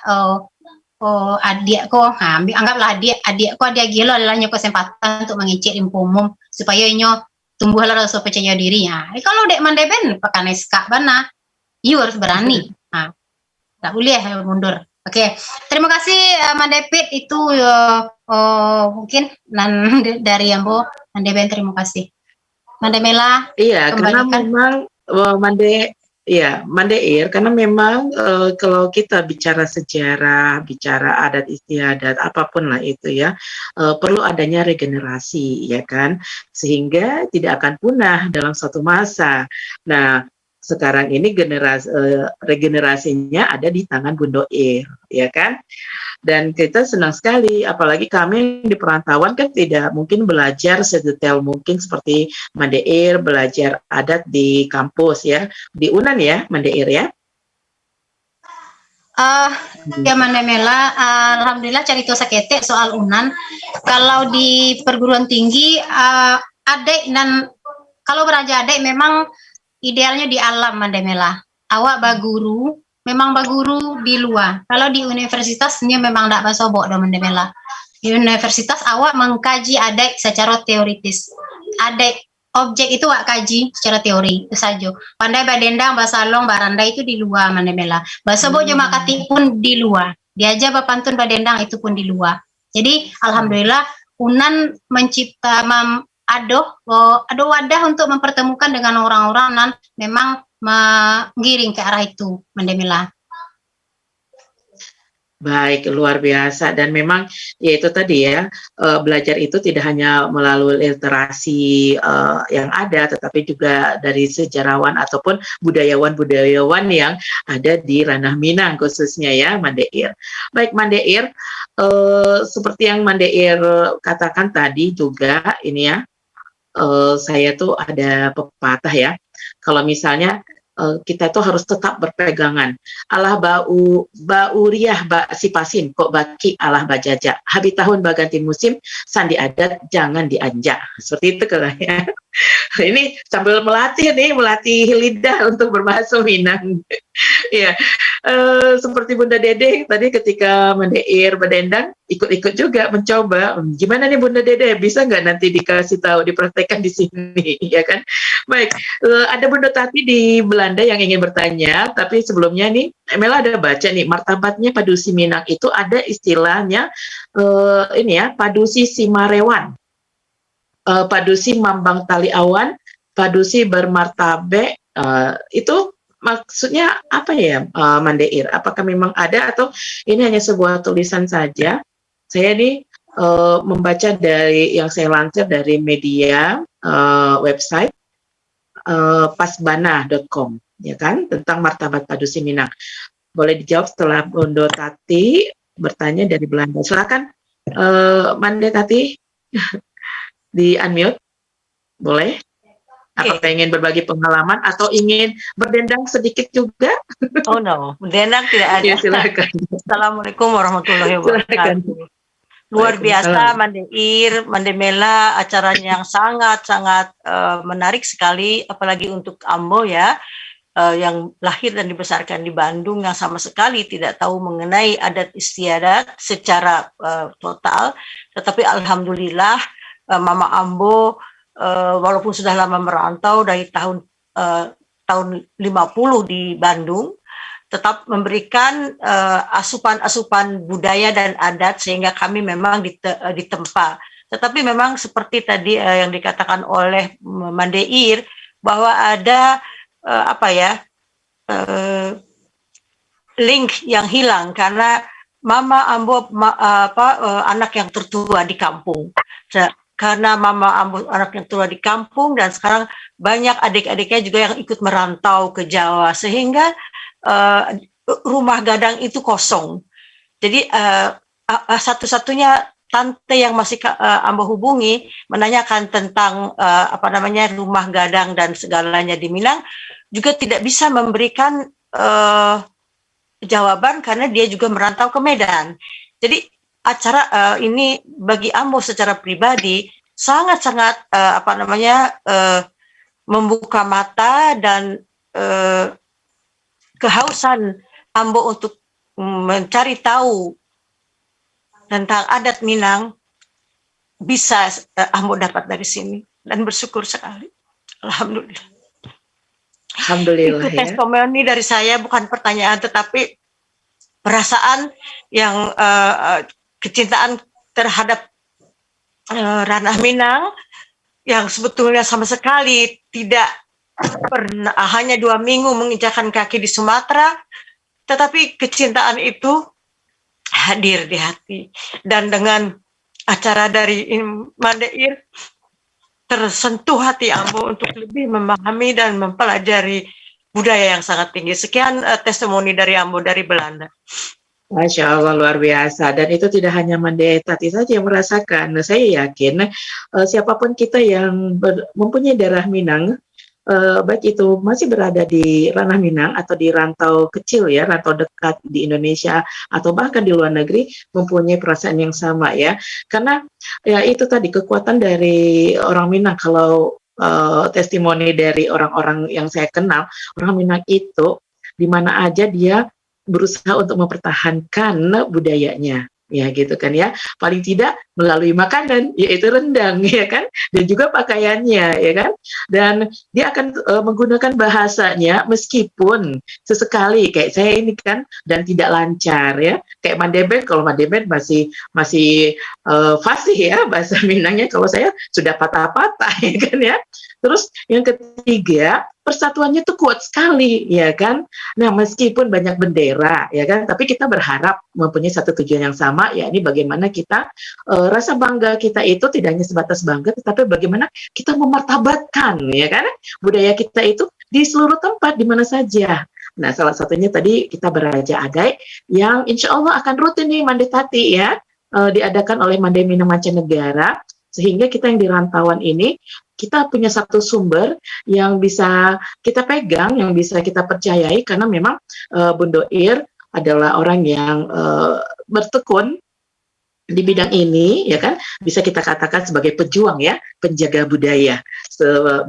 C: adik ko, anggaplah adik ko dia gilo adalah kesempatan untuk mengecek info umum supaya inyo tumbuhlah rasa percaya dirinya. Kalau dek Mandeben pakai neska bana, you harus berani. Tak boleh mundur. Oke, terima kasih Mandepit itu mungkin dari Ambo Mandeben, terima kasih. Mandemela.
A: Iya, karena memang Mandeir karena memang kalau kita bicara sejarah, bicara adat istiadat apapun lah itu ya, perlu adanya regenerasi ya kan, sehingga tidak akan punah dalam suatu masa. Nah, sekarang ini regenerasinya ada di tangan Bunda Ir, ya kan? Dan kita senang sekali, apalagi kami di perantauan kan tidak mungkin belajar sedetail mungkin seperti Mandeir belajar adat di kampus ya, di Unan ya, Mandeir ya.
C: Ya Mandemela, alhamdulillah cerita sakete soal Unan. Kalau di perguruan tinggi adek dan kalau beraja adek memang idealnya di alam Mandemela. Awak baguru, memang baguru di luar. Kalau di universitasnya memang tidak basobok dong Mandemela. Di universitas awak mengkaji adek secara teoritis. Adek objek itu awak kaji secara teori itu saja. Pandai badendang, basalong, baranda itu di luar Mandemela. Basobok jema kati pun di luar. Diajar bapantun badendang itu pun di luar. Jadi alhamdulillah Unan mencipta ada wadah untuk mempertemukan dengan orang-orang yang memang menggiring ke arah itu, Mandemela.
A: Baik, luar biasa. Dan memang ya itu tadi ya, belajar itu tidak hanya melalui literasi yang ada, tetapi juga dari sejarawan ataupun budayawan-budayawan yang ada di ranah Minang khususnya ya, Mandeir. Baik, Mandeir, seperti yang Mandeir katakan tadi juga ini ya, saya tuh ada pepatah ya, kalau misalnya kita tuh harus tetap berpegangan. Allah bauriah si pasin kok baki Allah bajaja. Habis tahun baganti musim sandi adat jangan dianjak. Seperti itu kan ya. Ini sambil melatih lidah untuk berbahasa Minang. Ya, seperti Bunda Dede tadi ketika Mandeir berdendang ikut-ikut juga mencoba. Gimana nih Bunda Dede, bisa nggak nanti dikasih tahu, dipraktekkan di sini, ya kan? Baik, ada Bunda Tati di Belanda yang ingin bertanya, tapi sebelumnya nih, Mela ada baca nih, martabatnya Padusi Minang itu ada istilahnya ini ya, Padusi Simarewan, Padusi Mambang Tali Awan, Padusi Bermartabe, itu maksudnya apa ya, Mandeir? Apakah memang ada atau ini hanya sebuah tulisan saja? Saya nih membaca dari yang saya lansir dari media website pasbana.com, ya kan, tentang martabat Padusi Minang. Boleh dijawab setelah Bondo Tati bertanya dari Belanda. Silakan, Mande Tati, di unmute, boleh? Apa pengen berbagi pengalaman atau ingin berdendang sedikit juga?
G: Oh no, berdendang tidak ada.
A: Ya, silakan.
G: Assalamualaikum warahmatullahi wabarakatuh. Luar biasa Mandeir, Mandemela, acaranya yang sangat-sangat menarik sekali, apalagi untuk Ambo ya, yang lahir dan dibesarkan di Bandung, yang sama sekali tidak tahu mengenai adat istiadat secara total, tetapi alhamdulillah Mama Ambo walaupun sudah lama merantau dari tahun 50 di Bandung, tetap memberikan asupan-asupan budaya dan adat sehingga kami memang ditempa. Tetapi memang seperti tadi yang dikatakan oleh Mandeir bahwa ada link yang hilang karena Mama Ambo anak yang tertua di kampung. Karena Mama Ambo anak yang tua di kampung dan sekarang banyak adik-adiknya juga yang ikut merantau ke Jawa sehingga rumah gadang itu kosong. Jadi satu-satunya tante yang masih Ambo hubungi menanyakan tentang rumah gadang dan segalanya di Minang juga tidak bisa memberikan jawaban karena dia juga merantau ke Medan. Jadi acara ini bagi Ambo secara pribadi sangat-sangat membuka mata dan kehausan Ambo untuk mencari tahu tentang adat Minang bisa Ambo dapat dari sini dan bersyukur sekali. Alhamdulillah.
A: Alhamdulillah.
G: Itu testimoni dari saya, bukan pertanyaan tetapi perasaan yang kecintaan terhadap ranah Minang yang sebetulnya sama sekali tidak pernah hanya 2 minggu menginjakan kaki di Sumatera, tetapi kecintaan itu hadir di hati. Dan dengan acara dari Mandeir tersentuh hati Ambo untuk lebih memahami dan mempelajari budaya yang sangat tinggi. Sekian testimoni dari Ambo dari Belanda.
A: Masya Allah, luar biasa. Dan itu tidak hanya Mande Tati saja yang merasakan. Nah, saya yakin siapapun kita yang mempunyai darah Minang, baik itu masih berada di ranah Minang atau di rantau kecil ya, rantau dekat di Indonesia atau bahkan di luar negeri, mempunyai perasaan yang sama ya. Karena ya itu tadi kekuatan dari orang Minang. Kalau testimoni dari orang-orang yang saya kenal, orang Minang itu di mana aja dia berusaha untuk mempertahankan budayanya, ya gitu kan ya, paling tidak melalui makanan yaitu rendang, ya kan, dan juga pakaiannya, ya kan, dan dia akan menggunakan bahasanya meskipun sesekali kayak saya ini kan dan tidak lancar ya, kayak Mandeben. Kalau Mandeben masih fasih ya bahasa Minangnya, kalau saya sudah patah-patah, ya kan ya. Terus yang ketiga, persatuannya tuh kuat sekali, ya kan. Nah, meskipun banyak bendera, ya kan, tapi kita berharap mempunyai satu tujuan yang sama, yakni bagaimana kita rasa bangga kita itu tidak hanya sebatas bangga, tetapi bagaimana kita memartabatkan, ya kan, budaya kita itu di seluruh tempat, di mana saja. Nah, salah satunya tadi kita Beraja Adai yang insya Allah akan rutin nih Mande Tati ya, diadakan oleh Mande Minang Mancanegara, sehingga kita yang di rantauan ini kita punya satu sumber yang bisa kita pegang, yang bisa kita percayai, karena memang Bundo Ir adalah orang yang bertekun di bidang ini, ya kan, bisa kita katakan sebagai pejuang ya, penjaga budaya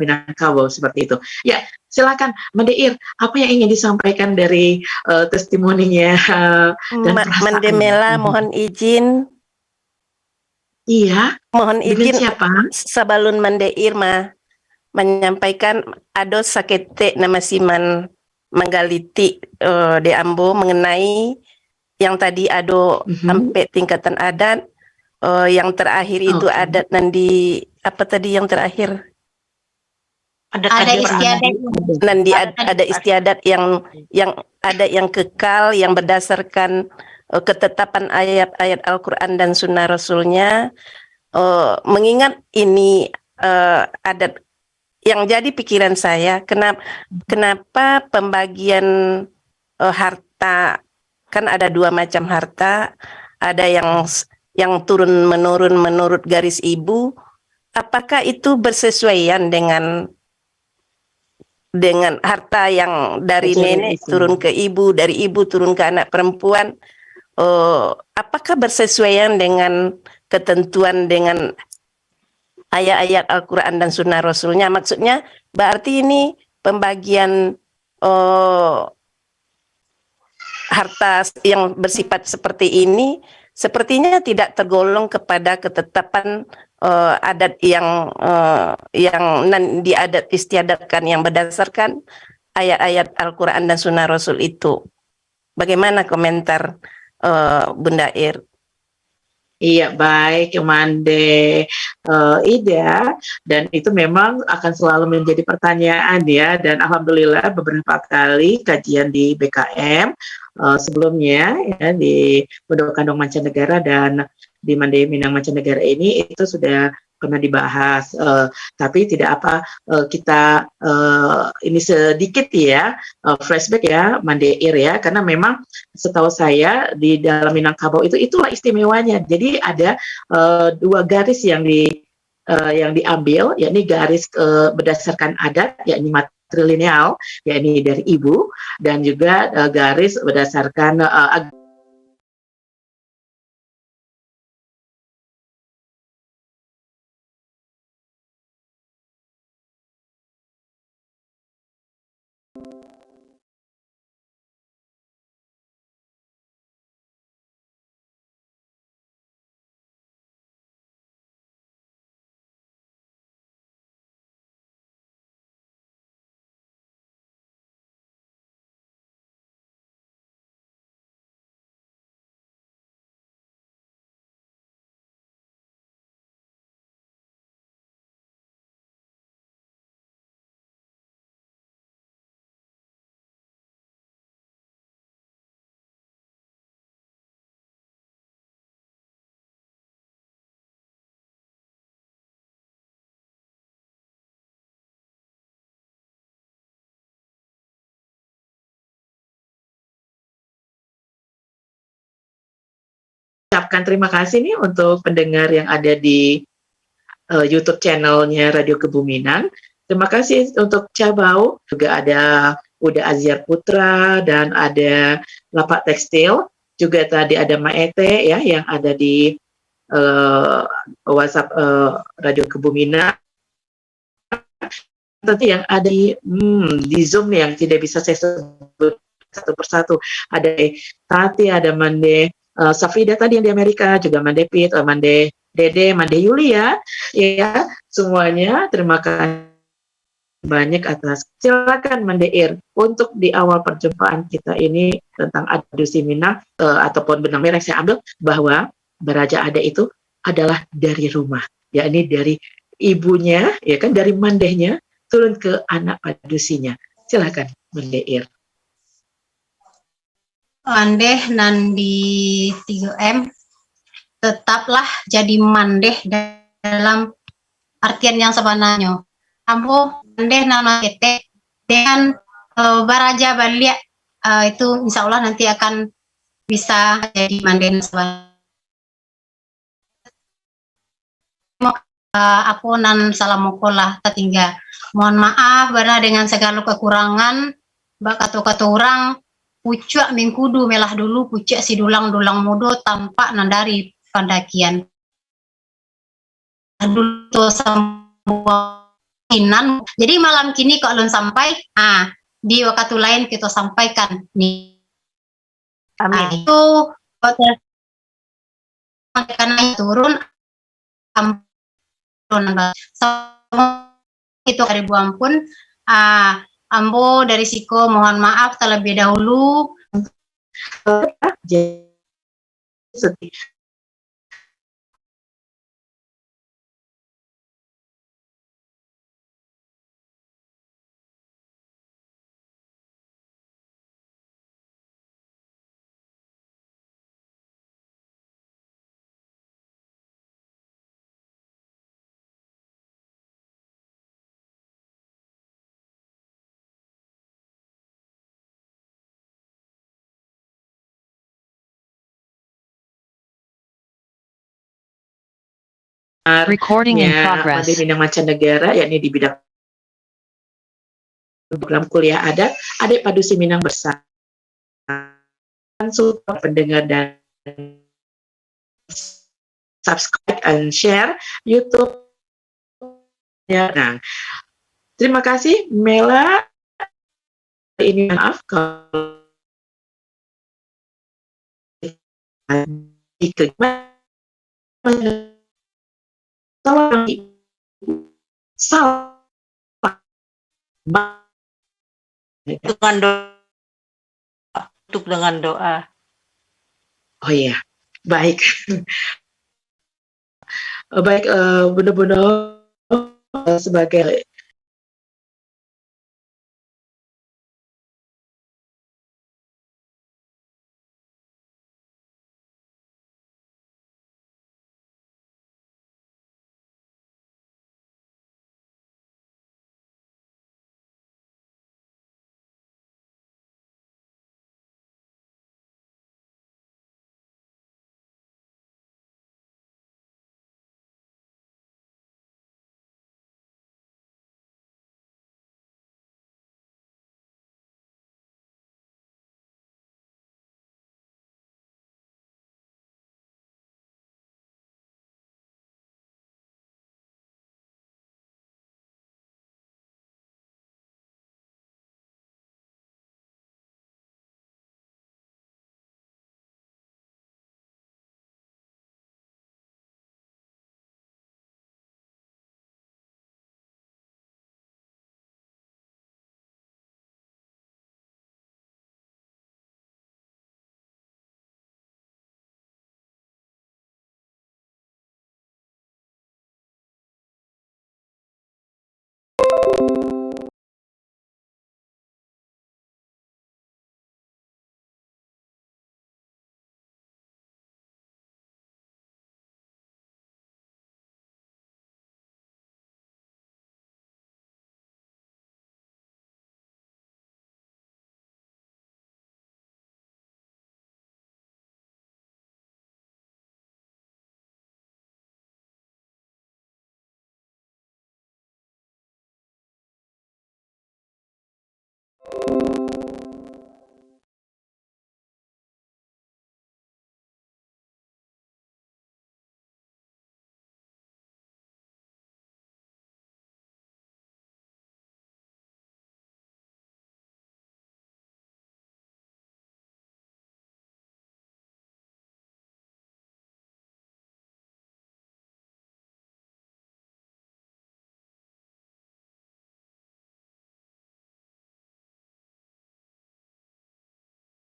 A: Minangkabau seperti itu. Ya, silakan Mande Ir, apa yang ingin disampaikan dari testimoninya dan perasaan?
D: Mande Mela, mohon izin.
A: Iya.
D: Mohon izin.
A: Siapa?
D: Sabalun Mande Ir menyampaikan ado sakete nama siman manggaliti de Ambo mengenai yang tadi ado sampai tingkatan adat, yang terakhir itu adat nanti apa tadi yang terakhir?
C: Ada istiadat.
D: Nanti ada istiadat yang ada yang kekal, yang berdasarkan ketetapan ayat-ayat Al-Quran dan Sunnah Rasulnya. Mengingat ini adat yang jadi pikiran saya, kenapa pembagian harta, kan ada dua macam harta, ada yang turun menurun menurut garis ibu, apakah itu bersesuaian dengan harta yang dari nenek turun ke ibu, dari ibu turun ke anak perempuan, apakah bersesuaian dengan ketentuan dengan ayat-ayat Al-Quran dan Sunnah Rasulnya? Maksudnya berarti ini pembagian harta yang bersifat seperti ini sepertinya tidak tergolong kepada ketetapan adat yang diadat istiadatkan yang berdasarkan ayat-ayat Al-Quran dan Sunnah Rasul itu. Bagaimana komentar Bunda Ir?
A: Iya, baik Mande Ida, dan itu memang akan selalu menjadi pertanyaan ya, dan alhamdulillah beberapa kali kajian di BKM sebelumnya ya, di Pondok Kandung Mancanegara dan di Mande Minang Mancanegara ini itu sudah pernah dibahas, tapi tidak apa kita ini sedikit ya flashback ya Mande Ir ya, karena memang setahu saya di dalam Minangkabau itulah istimewanya. Jadi ada dua garis yang diambil, yakni garis berdasarkan adat, yakni matrilineal, yakni dari ibu, dan juga garis berdasarkan ucapkan terima kasih nih untuk pendengar yang ada di YouTube channelnya Radio Kebuminan. Terima kasih untuk Cabau, juga ada Uda Aziar Putra, dan ada Lapak Tekstil, juga tadi ada Maete ya yang ada di WhatsApp Radio Kebuminan. Tentu yang ada di Zoom yang tidak bisa saya sebut satu persatu, ada Tati, ada Mande Safrida tadi yang di Amerika, juga Mande Pit, Mande Dede, Mande Yulia, ya semuanya terima kasih banyak atas. Silakan Mande Ir untuk di awal perjumpaan kita ini tentang Adusi Minang ataupun benang merah yang saya ambil bahwa Beraja Ada itu adalah dari rumah, yakni dari ibunya, ya kan, dari mandehnya, turun ke anak padusinya. Silakan, Mendeir.
C: Mandeh nandi 3M tetaplah jadi mandeh dalam artian yang sebenarnya. Ambo mandeh nana kete dengan baraja balik itu insya Allah nanti akan bisa jadi mandeh sebenarnya. Aku nan salamukullah tertinggal. Mohon maaf karena dengan segala kekurangan bak kata orang pucuk mingkudu melah dulu pucuk si dulang-dulang mudo tampak nandari pendakian. Dulu sambuinan. Jadi malam kini kalau sampai di waktu lain kita sampaikan nih.
G: Amin.
C: Itu karena turun itu ribu ampun. Ambo dari Siko mohon maaf terlebih dahulu.
E: Recording in progress.
A: Mandeh Minang Mancanegara, yakni di bidang program kuliah adat, adik padusi Minang bersama support pendengar dan subscribe and share YouTube. Ya, nah, terima kasih Mela. Ini maaf kalau tolong salah
G: Dengan doa. Tutup dengan doa.
A: Oh iya, baik. Baik, benar-benar sebagai